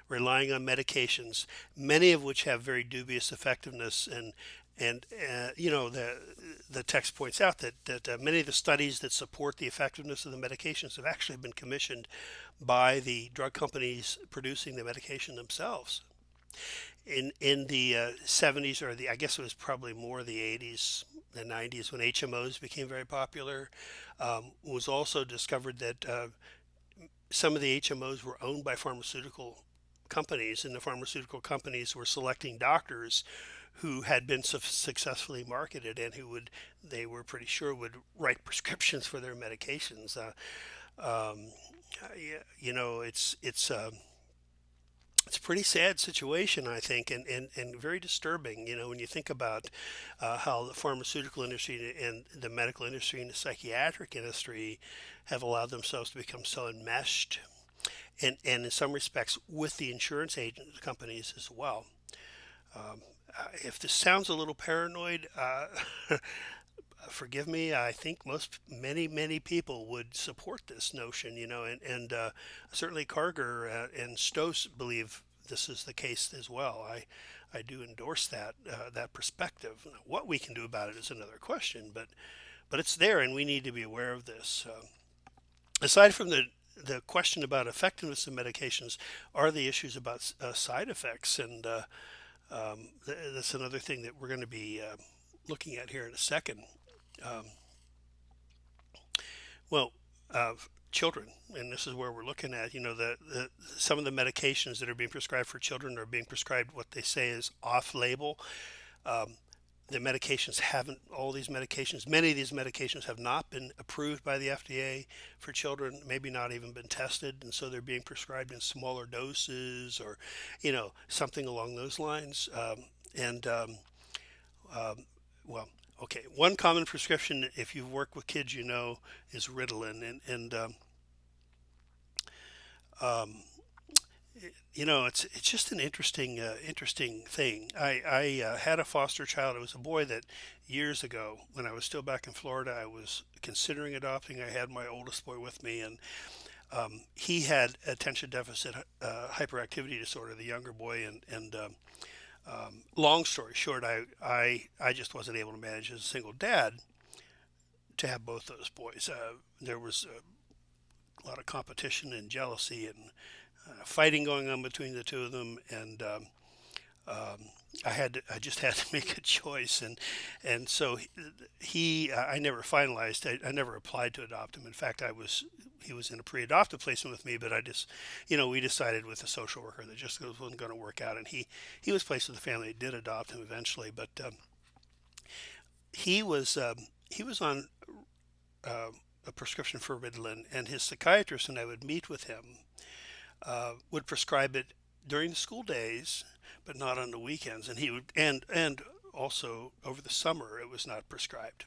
relying on medications, many of which have very dubious effectiveness. And the text points out that many of the studies that support the effectiveness of the medications have actually been commissioned by the drug companies producing the medication themselves. In the 70s, or the I guess it was probably more the 80s, the 90s, when HMOs became very popular, was also discovered that some of the HMOs were owned by pharmaceutical companies, and the pharmaceutical companies were selecting doctors who had been successfully marketed and who would, they were pretty sure, would write prescriptions for their medications. Um, yeah, it's a pretty sad situation, I think, and very disturbing. When you think about how the pharmaceutical industry and the medical industry and the psychiatric industry have allowed themselves to become so enmeshed, and in some respects with the insurance agent companies as well. Um, if this sounds a little paranoid, forgive me. I think many people would support this notion, and certainly Karger and Stoss believe this is the case as well. I do endorse that perspective. What we can do about it is another question, but it's there, and we need to be aware of this. Aside from the question about effectiveness of medications, are the issues about side effects, and that's another thing that we're going to be looking at here in a second. Um, well, children, and this is where we're looking at. Some of the medications that are being prescribed for children are being prescribed what they say is off-label. Um, the medications haven't, all these medications, many of these medications have not been approved by the FDA for children, maybe not even been tested, and so they're being prescribed in smaller doses, or something along those lines. And um, well, okay, one common prescription, if you've worked with kids, is Ritalin, um, it's just an interesting thing. I had a foster child. It was a boy that years ago, when I was still back in Florida, I was considering adopting. I had my oldest boy with me, and he had attention deficit hyperactivity disorder, the younger boy, and long story short, I just wasn't able to manage as a single dad to have both those boys. There was a lot of competition and jealousy and fighting going on between the two of them, and I just had to make a choice, and so I never finalized. I never applied to adopt him. In fact, he was in a pre-adoptive placement with me, but I just, we decided with a social worker that just wasn't going to work out, and he was placed with a family that did adopt him eventually, but he was he was on a prescription for Ritalin, and his psychiatrist and I would meet with him, would prescribe it during the school days, but not on the weekends. And he would, and also over the summer, it was not prescribed.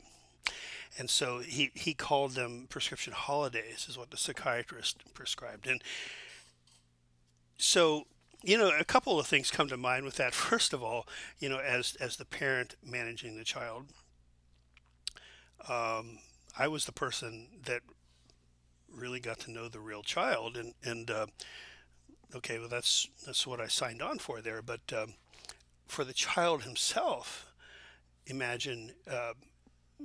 And so he called them prescription holidays, is what the psychiatrist prescribed. And so, a couple of things come to mind with that. First of all, as the parent managing the child, I was the person that really got to know the real child, and okay, well, that's what I signed on for there. But for the child himself, imagine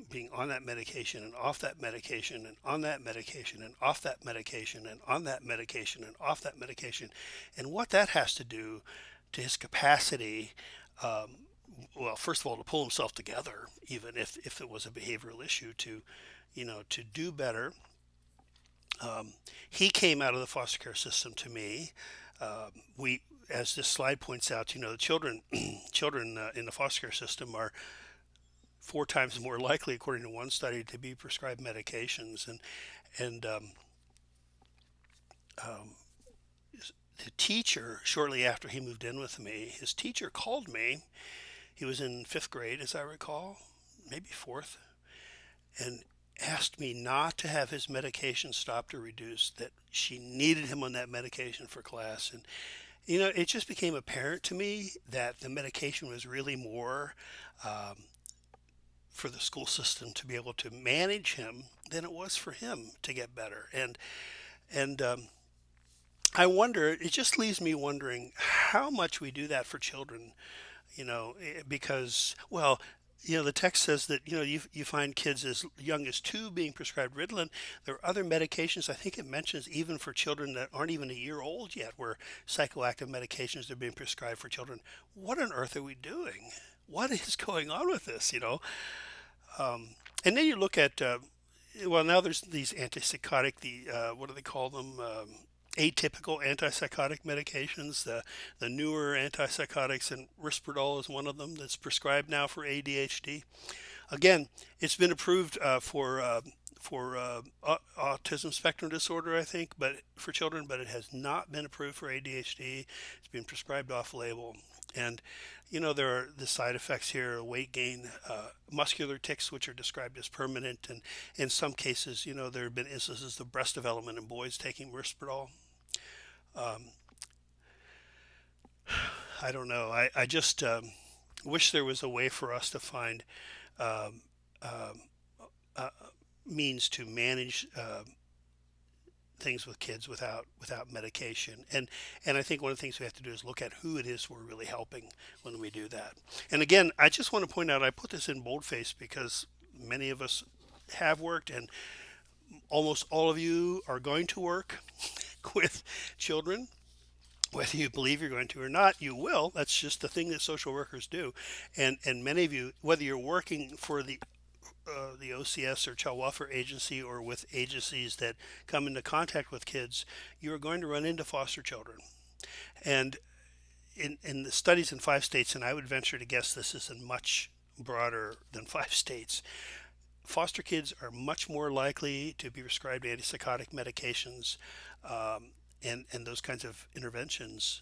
being on that medication and off that medication and on that medication and off that medication and on that medication and off that medication, and what that has to do to his capacity. Well, first of all, to pull himself together, even if it was a behavioral issue, to do better. He came out of the foster care system to me. We, as this slide points out, the children in the foster care system are 4 times more likely, according to one study, to be prescribed medications. And um, the teacher, shortly after he moved in with me, his teacher called me. He was in 5th grade, as I recall, maybe fourth, and asked me not to have his medication stopped or reduced, that she needed him on that medication for class. And it just became apparent to me that the medication was really more, um, for the school system to be able to manage him than it was for him to get better. And I wonder, it just leaves me wondering how much we do that for children, because, well, the text says that, you find kids as young as 2 being prescribed Ritalin. There are other medications. I think it mentions even for children that aren't even a year old yet, where psychoactive medications are being prescribed for children. What on earth are we doing? What is going on with this, and then you look at, well, now there's these antipsychotic, what do they call them? Atypical antipsychotic medications, the newer antipsychotics, and Risperdal is one of them that's prescribed now for ADHD. Again, it's been approved for autism spectrum disorder, I think, but for children, but it has not been approved for ADHD. It's been prescribed off-label, and there are the side effects here: weight gain, muscular tics, which are described as permanent, and in some cases, there have been instances of breast development in boys taking Risperdal. Um, I don't know. I just wish there was a way for us to find um, um, uh, means to manage things with kids without medication. And I think one of the things we have to do is look at who it is we're really helping when we do that. And again, I just want to point out, I put this in boldface because many of us have worked, and almost all of you are going to work with children. Whether you believe you're going to or not, you will. That's just the thing that social workers do. And many of you, whether you're working for the OCS or Child Welfare Agency, or with agencies that come into contact with kids, you are going to run into foster children. And in the studies in 5 states, and I would venture to guess this is in much broader than 5 states, foster kids are much more likely to be prescribed antipsychotic medications, and those kinds of interventions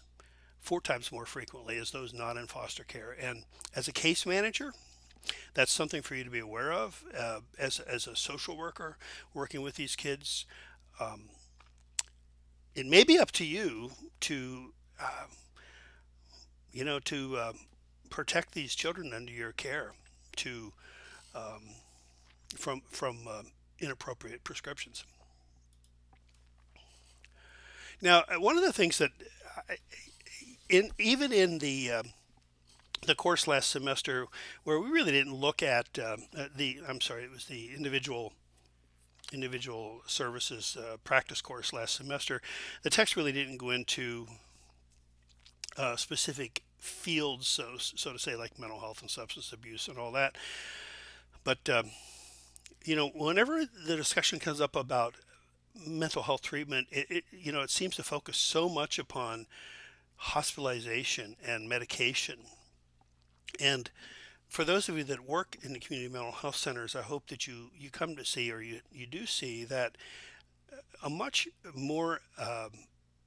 4 times more frequently as those not in foster care. And as a case manager, that's something for you to be aware of. As a social worker working with these kids, um, it may be up to you to protect these children under your care, to um, from inappropriate prescriptions. Now, one of the things that even in the course last semester, where we really didn't look at I'm sorry, it was the individual services practice course last semester. The text really didn't go into specific fields, so to say, like mental health and substance abuse and all that. But whenever the discussion comes up about mental health treatment, it seems to focus so much upon hospitalization and medication. And for those of you that work in the community mental health centers, I hope that you come to see, or you do see, that a much more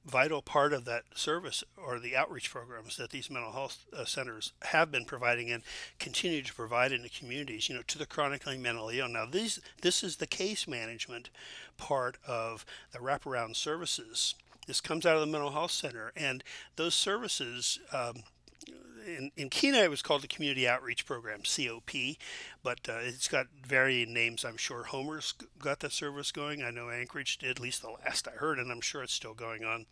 vital part of that service or the outreach programs that these mental health centers have been providing and continue to provide in the communities, to the chronically mentally ill. Now, this is the case management part of the wraparound services. This comes out of the mental health center, and those services, in Kenai, it was called the Community Outreach Program, COP, but it's got varying names. I'm sure Homer's got that service going. I know Anchorage did, at least the last I heard, and I'm sure it's still going on.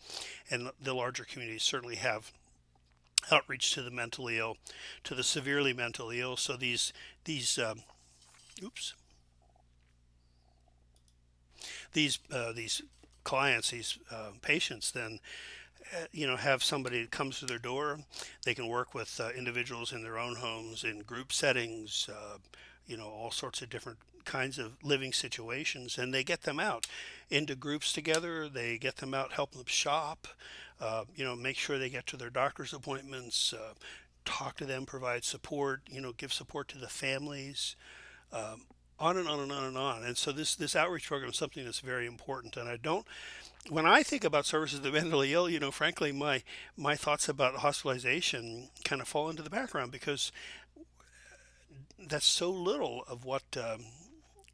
And the larger communities certainly have outreach to the mentally ill, to the severely mentally ill. So these oops, these clients, these patients, then have somebody that comes to their door. They can work with individuals in their own homes, in group settings, all sorts of different kinds of living situations, and they get them out into groups together. They get them out, help them shop, make sure they get to their doctor's appointments, talk to them, provide support, give support to the families, on and on and on and on. And so this outreach program is something that's very important. And when I think about services to the mentally ill, frankly, my thoughts about hospitalization kind of fall into the background, because that's so little of what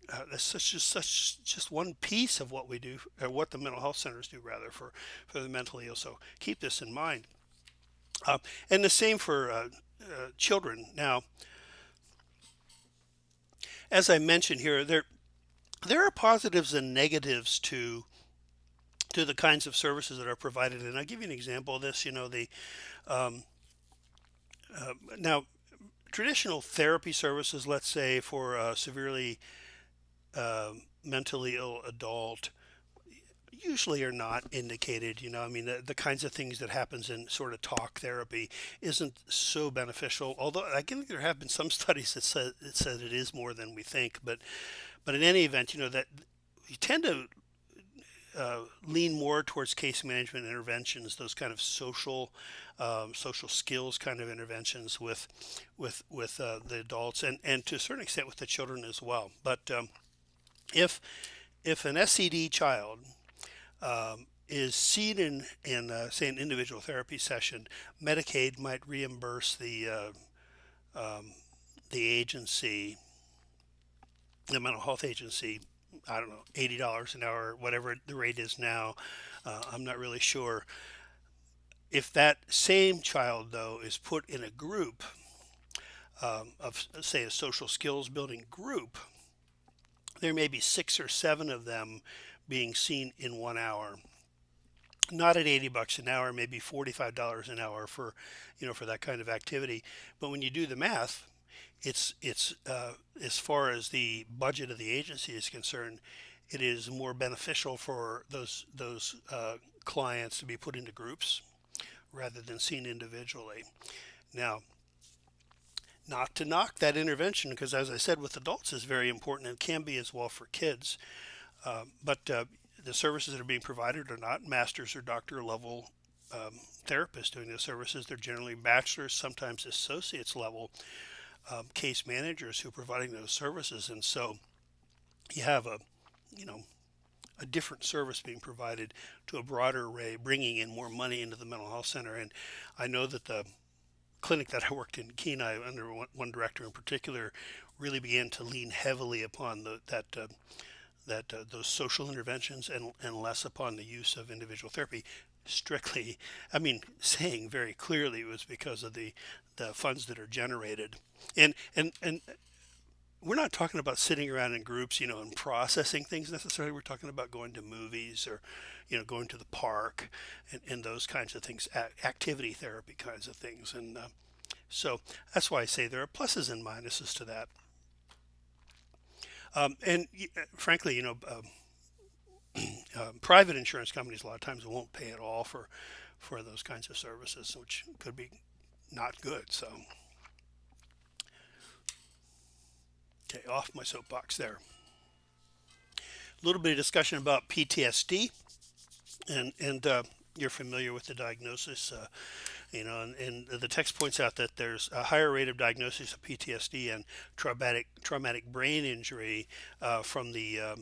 that's just one piece of what we do, or what the mental health centers do, rather, for the mentally ill. So keep this in mind. And the same for children. Now, as I mentioned here, there are positives and negatives to the kinds of services that are provided. And I'll give you an example of this. The um, now traditional therapy services, let's say for a severely mentally ill adult, usually are not indicated. I mean, the kinds of things that happens in sort of talk therapy isn't so beneficial. Although I think there have been some studies that said it is more than we think. But in any event, that you tend to lean more towards case management interventions, those kind of social skills kind of interventions with the adults, and to a certain extent with the children as well. But if an SCD child is seen in say an individual therapy session, Medicaid might reimburse the agency, the mental health agency, I don't know, $80 an hour, whatever the rate is now. I'm not really sure. If that same child, though, is put in a group of, say, a social skills building group, there may be 6 or 7 of them being seen in 1 hour. Not at $80 an hour, maybe $45 an hour for that kind of activity. But when you do the math, it's as far as the budget of the agency is concerned, it is more beneficial for those clients to be put into groups rather than seen individually. Now, not to knock that intervention, because as I said, with adults is very important and can be as well for kids. But the services that are being provided are not master's or doctor level therapists doing the services. They're generally bachelor's, sometimes associate's level case managers who are providing those services. And so you have a different service being provided to a broader array, bringing in more money into the mental health center. And I know that the clinic that I worked in, Kenai, under one director in particular, really began to lean heavily upon those social interventions and less upon the use of individual therapy. Strictly, I mean, saying very clearly it was because of the funds that are generated, and we're not talking about sitting around in groups, and processing things necessarily. We're talking about going to movies or, going to the park and those kinds of things, activity therapy kinds of things. And so that's why I say there are pluses and minuses to that. And frankly, private insurance companies a lot of times won't pay at all for those kinds of services, which could be not good. So, okay, off my soapbox there. A little bit of discussion about PTSD, and you're familiar with the diagnosis, and the text points out that there's a higher rate of diagnosis of PTSD and traumatic brain injury from the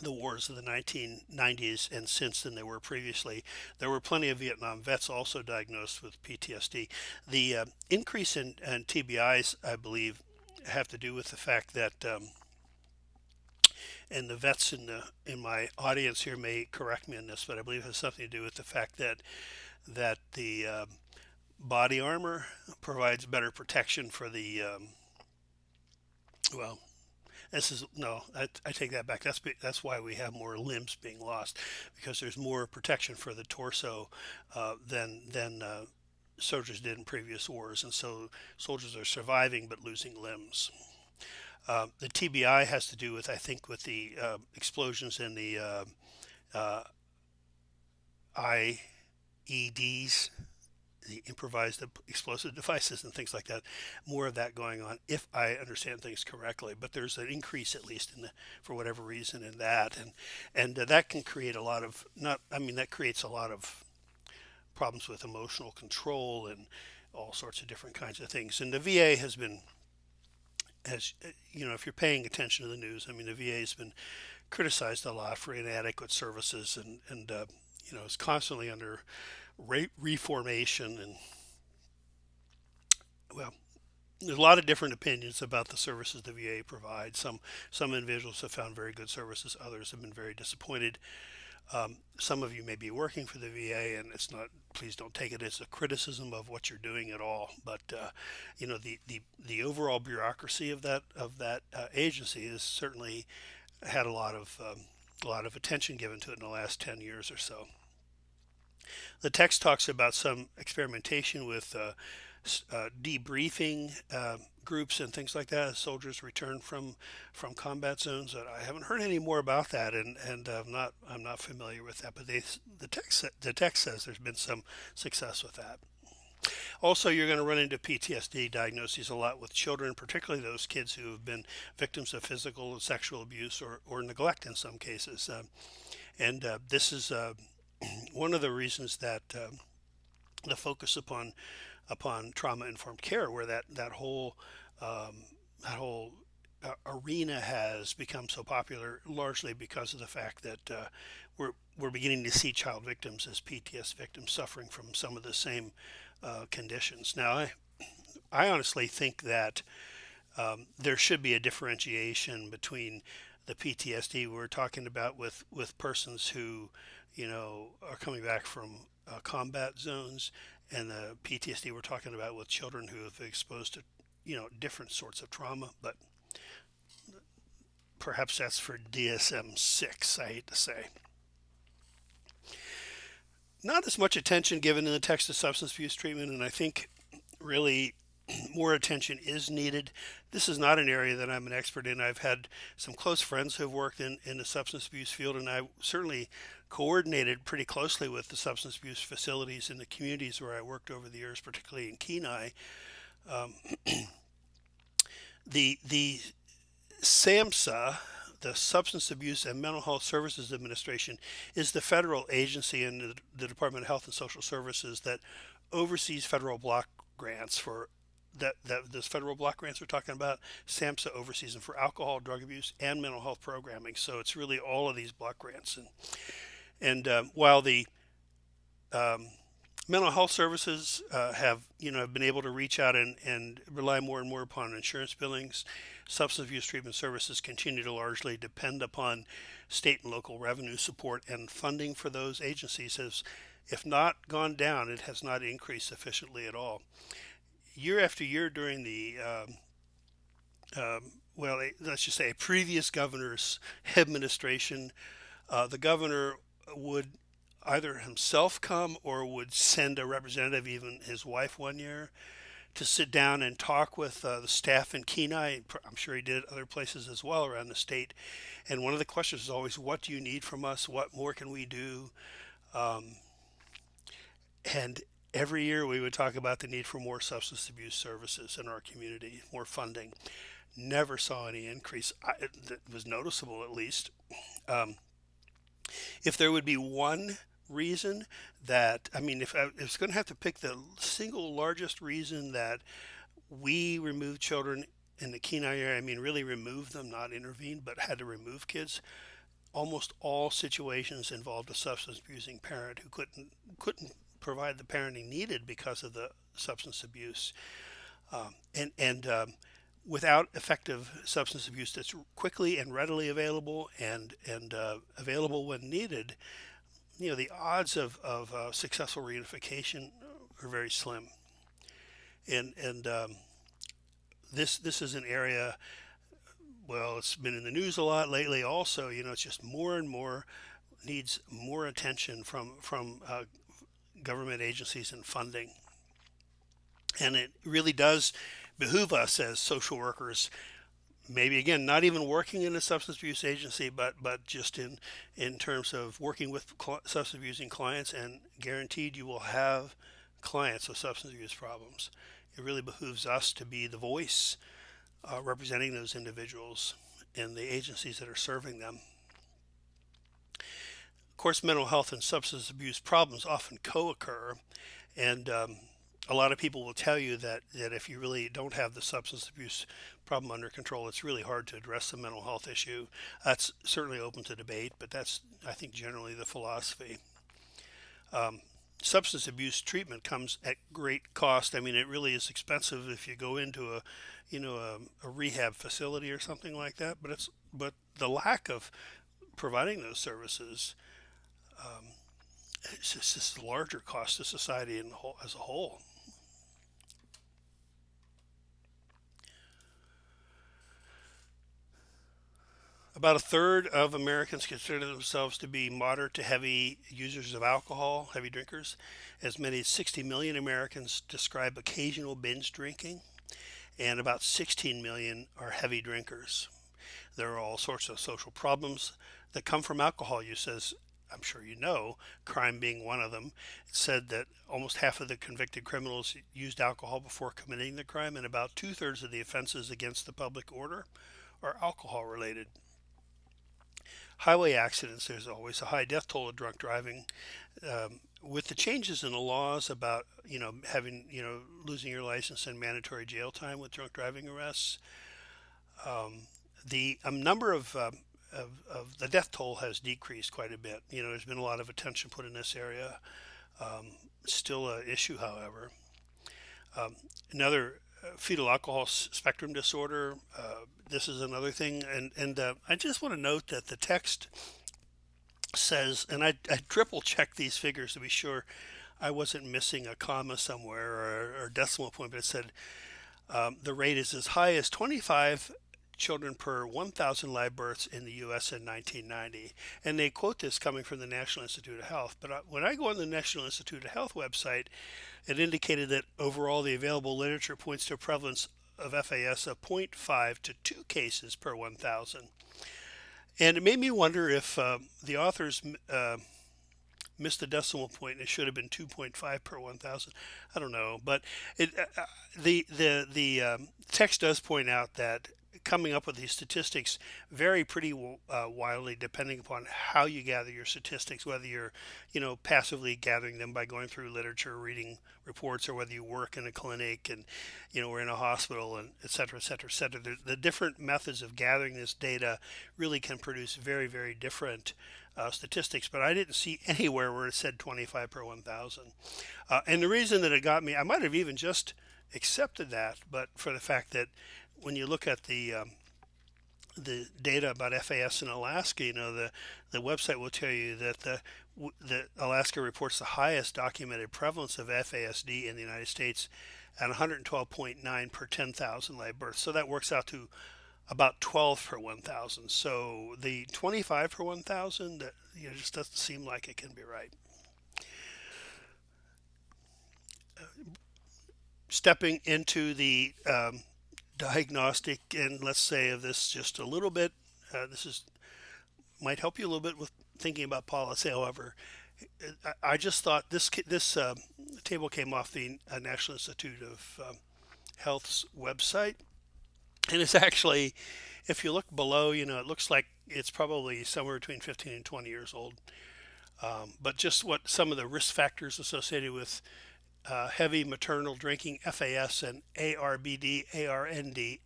wars of the 1990s and since than there were previously. There were plenty of Vietnam vets also diagnosed with PTSD. The increase in TBIs, I believe, have to do with the fact that, and the vets in my audience here may correct me on this, but I believe it has something to do with the fact that the body armor provides better protection for the well, this is no. I take that back. That's why we have more limbs being lost, because there's more protection for the torso than soldiers did in previous wars, and so soldiers are surviving but losing limbs. The TBI has to do with, I think, with the explosions in the IEDs, the improvised explosive devices and things like that. More of that going on, if I understand things correctly. But there's an increase, at least for whatever reason, in that, and that can create a lot of that creates a lot of problems with emotional control and all sorts of different kinds of things. And the VA has been, as if you're paying attention to the news, the VA has been criticized a lot for inadequate services, and is constantly under reformation. And well, there's a lot of different opinions about the services the VA provides. Some individuals have found very good services, others have been very disappointed. Some of you may be working for the VA, and it's not. Please don't take it as a criticism of what you're doing at all. But the overall bureaucracy of that agency has certainly had a lot of attention given to it in the last 10 years or so. The text talks about some experimentation with debriefing groups and things like that as soldiers return from combat zones. I haven't heard any more about that, and I'm not familiar with that. But the text says there's been some success with that. Also, you're going to run into PTSD diagnoses a lot with children, particularly those kids who have been victims of physical and sexual abuse or neglect in some cases. This is one of the reasons that the focus upon trauma informed care, where that whole arena has become so popular, largely because of the fact that we're beginning to see child victims as PTSD victims suffering from some of the same conditions. Now, I honestly think that there should be a differentiation between the PTSD we're talking about with persons who, are coming back from combat zones, and the PTSD we're talking about with children who have been exposed to, different sorts of trauma. But perhaps that's for DSM-6, I hate to say. Not as much attention given in the text to substance abuse treatment, and I think really more attention is needed. This is not an area that I'm an expert in. I've had some close friends who have worked in the substance abuse field, and I certainly coordinated pretty closely with the substance abuse facilities in the communities where I worked over the years, particularly in Kenai. The SAMHSA, the Substance Abuse and Mental Health Services Administration, is the federal agency in the Department of Health and Social Services that oversees federal block grants for those federal block grants we're talking about. SAMHSA oversees them for alcohol, drug abuse, and mental health programming. So it's really all of these block grants. And while the mental health services have been able to reach out and rely more and more upon insurance billings, substance abuse treatment services continue to largely depend upon state and local revenue support, and funding for those agencies has, if not gone down, it has not increased sufficiently at all. Year after year during the let's just say a previous governor's administration, the governor would either himself come or would send a representative, even his wife one year, to sit down and talk with the staff in Kenai. I'm sure he did it other places as well around the state. And one of the questions is always, what do you need from us? What more can we do? And every year we would talk about the need for more substance abuse services in our community, more funding. Never saw any increase. That was noticeable, at least. If there would be one reason that, if I was going to have to pick the single largest reason that we removed children in the Kenai area, really remove them, not intervene, but had to remove kids, almost all situations involved a substance abusing parent who couldn't provide the parenting needed because of the substance abuse. Without effective substance abuse that's quickly and readily available and available when needed, the odds of successful reunification are very slim. And this is an area, well, it's been in the news a lot lately also. It's just more and more needs more attention from government agencies and funding. And it really does behoove us as social workers, maybe again, not even working in a substance abuse agency, but just in terms of working with substance abusing clients, and guaranteed you will have clients with substance abuse problems. It really behooves us to be the voice representing those individuals and the agencies that are serving them. Of course, mental health and substance abuse problems often co-occur, and a lot of people will tell you that if you really don't have the substance abuse problem under control, it's really hard to address the mental health issue. That's certainly open to debate, but that's, I think, generally the philosophy. Substance abuse treatment comes at great cost. It really is expensive if you go into a rehab facility or something like that. But the lack of providing those services It's just this larger cost to society as a whole. About a third of Americans consider themselves to be moderate to heavy users of alcohol, heavy drinkers. As many as 60 million Americans describe occasional binge drinking, and about 16 million are heavy drinkers. There are all sorts of social problems that come from alcohol use, as I'm sure you know, crime being one of them. It said that almost half of the convicted criminals used alcohol before committing the crime, and about two-thirds of the offenses against the public order are alcohol related. Highway accidents, there's always a high death toll of drunk driving. With the changes in the laws about, having, losing your license and mandatory jail time with drunk driving arrests, the number of the death toll has decreased quite a bit. There's been a lot of attention put in this area. Still an issue, however. Another fetal alcohol spectrum disorder. This is another thing, and I just want to note that the text says, and I triple checked these figures to be sure I wasn't missing a comma somewhere or decimal point, but it said the rate is as high as 25 children per 1,000 live births in the U.S. in 1990. And they quote this coming from the National Institute of Health. But when I go on the National Institute of Health website, it indicated that overall the available literature points to a prevalence of FAS of 0.5 to 2 cases per 1,000. And it made me wonder if the authors missed the decimal point and it should have been 2.5 per 1,000. I don't know. But the text does point out that coming up with these statistics vary pretty wildly depending upon how you gather your statistics, whether you're passively gathering them by going through literature, reading reports, or whether you work in a clinic and or in a hospital, and et cetera, et cetera, et cetera. The different methods of gathering this data really can produce very, very different statistics, but I didn't see anywhere where it said 25 per 1,000. And the reason that it got me, I might have even just accepted that, but for the fact that when you look at the data about FAS in Alaska, the website will tell you that the Alaska reports the highest documented prevalence of FASD in the United States at 112.9 per 10,000 live births. So that works out to about 12 per 1,000. So the 25 per 1,000, that just doesn't seem like it can be right. Stepping into the diagnostic, and let's say of this just a little bit. This might help you a little bit with thinking about policy. However, I just thought this table came off the National Institute of Health's website, and it's actually, if you look below, it looks like it's probably somewhere between 15 and 20 years old. But just what some of the risk factors associated with heavy maternal drinking, FAS, and ARBD, ARND,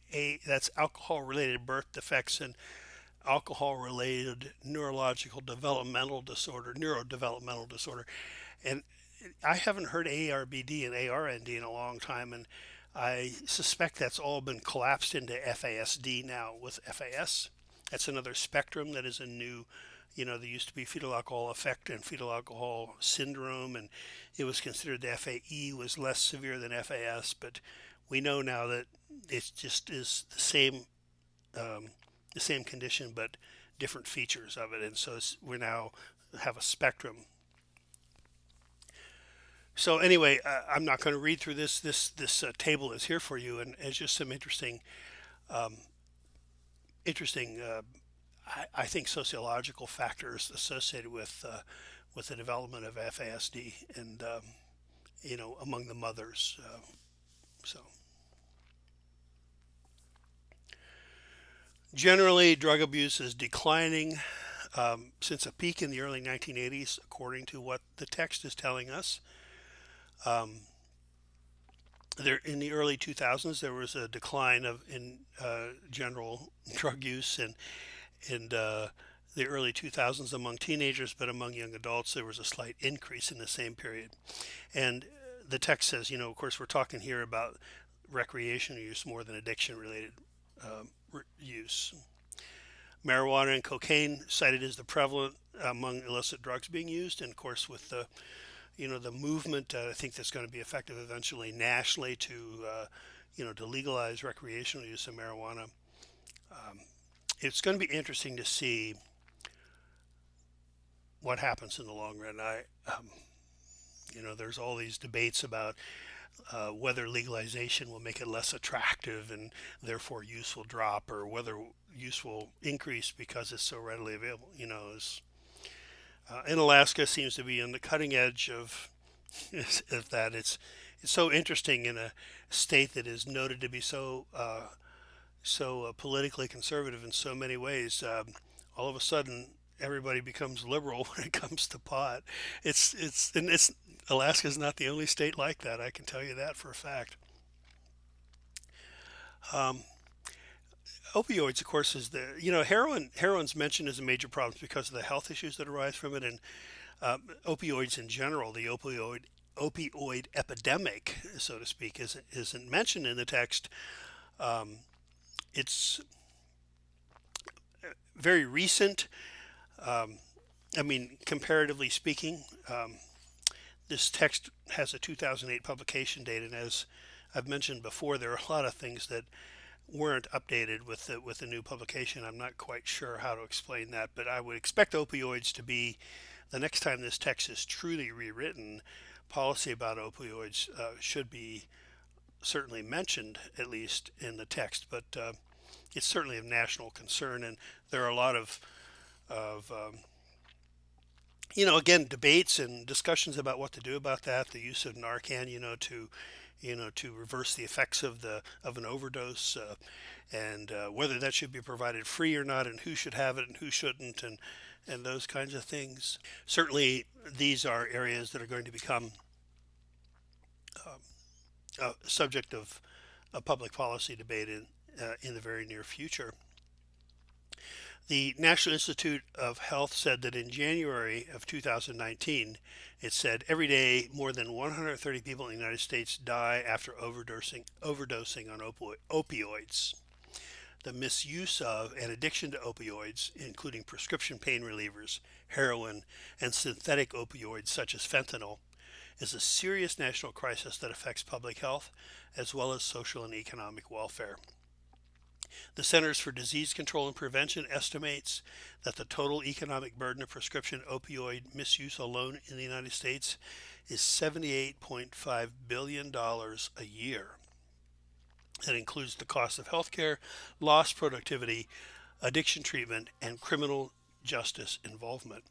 that's alcohol-related birth defects and alcohol-related neurodevelopmental disorder. And I haven't heard ARBD and ARND in a long time, and I suspect that's all been collapsed into FASD now with FAS. That's another spectrum that is a new, there used to be fetal alcohol effect and fetal alcohol syndrome, and it was considered the FAE was less severe than FAS, but we know now that it just is the same condition, but different features of it, and so we now have a spectrum. So anyway, I'm not going to read through this. This table is here for you, and it's just some interesting, I think, sociological factors associated with the development of FASD and among the mothers. So generally, drug abuse is declining since a peak in the early 1980s, according to what the text is telling us. There in the early 2000s, there was a decline in general drug use, and in the early 2000s among teenagers, but among young adults, there was a slight increase in the same period. And the text says, of course, we're talking here about recreational use more than addiction-related use. Marijuana and cocaine cited as the prevalent among illicit drugs being used, and of course with the movement, I think that's going to be effective eventually nationally to legalize recreational use of marijuana. It's going to be interesting to see what happens in the long run. There's all these debates about whether legalization will make it less attractive and therefore use will drop, or whether use will increase because it's so readily available. In Alaska seems to be on the cutting edge of that. It's so interesting in a state that is noted to be so politically conservative in so many ways. All of a sudden, everybody becomes liberal when it comes to pot. It's Alaska's not the only state like that. I can tell you that for a fact. Um, Opioids, of course, is heroin's mentioned as a major problem because of the health issues that arise from it, and opioids in general, the opioid epidemic, so to speak, isn't mentioned in the text. Um, it's very recent. Um, I mean, comparatively speaking, this text has a 2008 publication date, and as I've mentioned before, there are a lot of things that weren't updated with the new publication. I'm not quite sure how to explain that, but I would expect opioids to be, the next time this text is truly rewritten, policy about opioids should be certainly mentioned, at least in the text. But it's certainly of national concern, and there are a lot of again, debates and discussions about what to do about that. The use of Narcan, to reverse the effects of an overdose, and whether that should be provided free or not, and who should have it and who shouldn't, and those kinds of things. Certainly, these are areas that are going to become a subject of a public policy debate in the very near future. The National Institute of Health said that in January of 2019, it said every day more than 130 people in the United States die after overdosing on opioids. The misuse of and addiction to opioids, including prescription pain relievers, heroin, and synthetic opioids such as fentanyl, is a serious national crisis that affects public health as well as social and economic welfare. The Centers for Disease Control and Prevention estimates that the total economic burden of prescription opioid misuse alone in the United States is $78.5 billion a year. That includes the cost of healthcare, lost productivity, addiction treatment, and criminal justice involvement.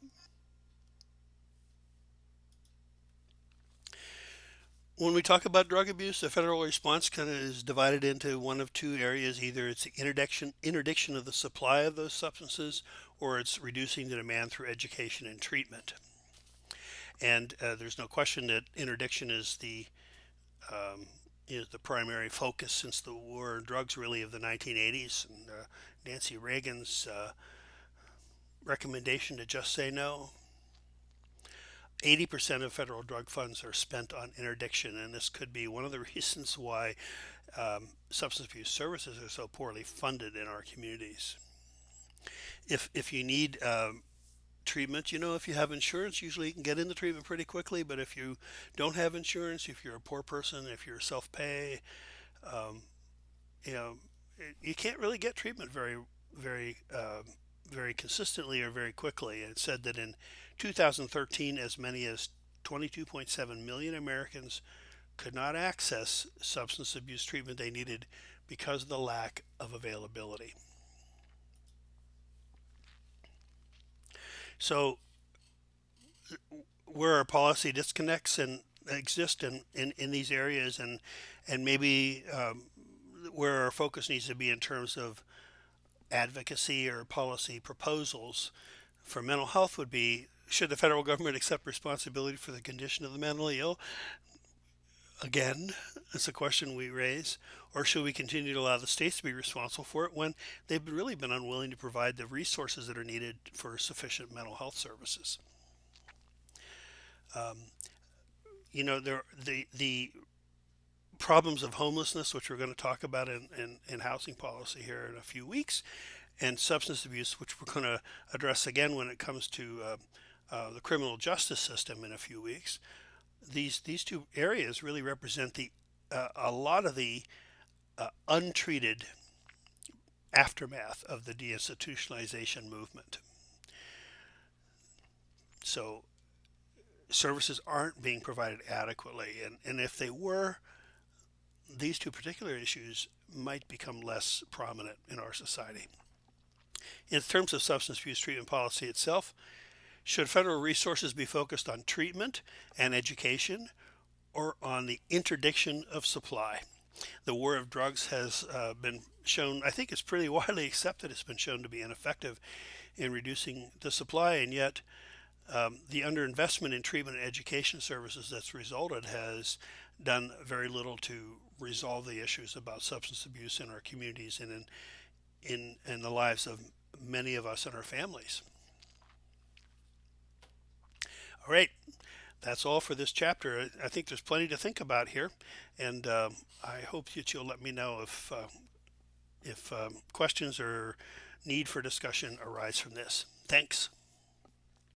When we talk about drug abuse, the federal response kind of is divided into one of two areas. Either it's the interdiction of the supply of those substances, or it's reducing the demand through education and treatment. And there's no question that interdiction um, is the primary focus since the war on drugs, really, of the 1980s, and Nancy Reagan's recommendation to just say no. 80% of federal drug funds are spent on interdiction, and this could be one of the reasons why substance abuse services are so poorly funded in our communities. If you need treatment, if you have insurance, usually you can get in the treatment pretty quickly. But if you don't have insurance, if you're a poor person, if you're self-pay, um, you know, you can't really get treatment very consistently or very quickly. And it said that in 2013, as many as 22.7 million Americans could not access substance abuse treatment they needed because of the lack of availability. So, where our policy disconnects and exist in these areas, and maybe where our focus needs to be in terms of advocacy or policy proposals for mental health would be: should the federal government accept responsibility for the condition of the mentally ill? Again, it's a question we raise. Or should we continue to allow the states to be responsible for it when they've really been unwilling to provide the resources that are needed for sufficient mental health services? Um, the problems of homelessness, which we're going to talk about in housing policy here in a few weeks, and substance abuse, which we're going to address again when it comes to the criminal justice system in a few weeks. These two areas really represent a lot of the untreated aftermath of the deinstitutionalization movement. So services aren't being provided adequately, and if they were, these two particular issues might become less prominent in our society. In terms of substance abuse treatment policy itself, should federal resources be focused on treatment and education or on the interdiction of supply? The war of drugs has been shown, I think it's pretty widely accepted, it's been shown to be ineffective in reducing the supply, and yet the underinvestment in treatment and education services that's resulted has done very little to resolve the issues about substance abuse in our communities and in the lives of many of us and our families. All right, that's all for this chapter. I think there's plenty to think about here, and I hope that you'll let me know if questions or need for discussion arise from this. Thanks.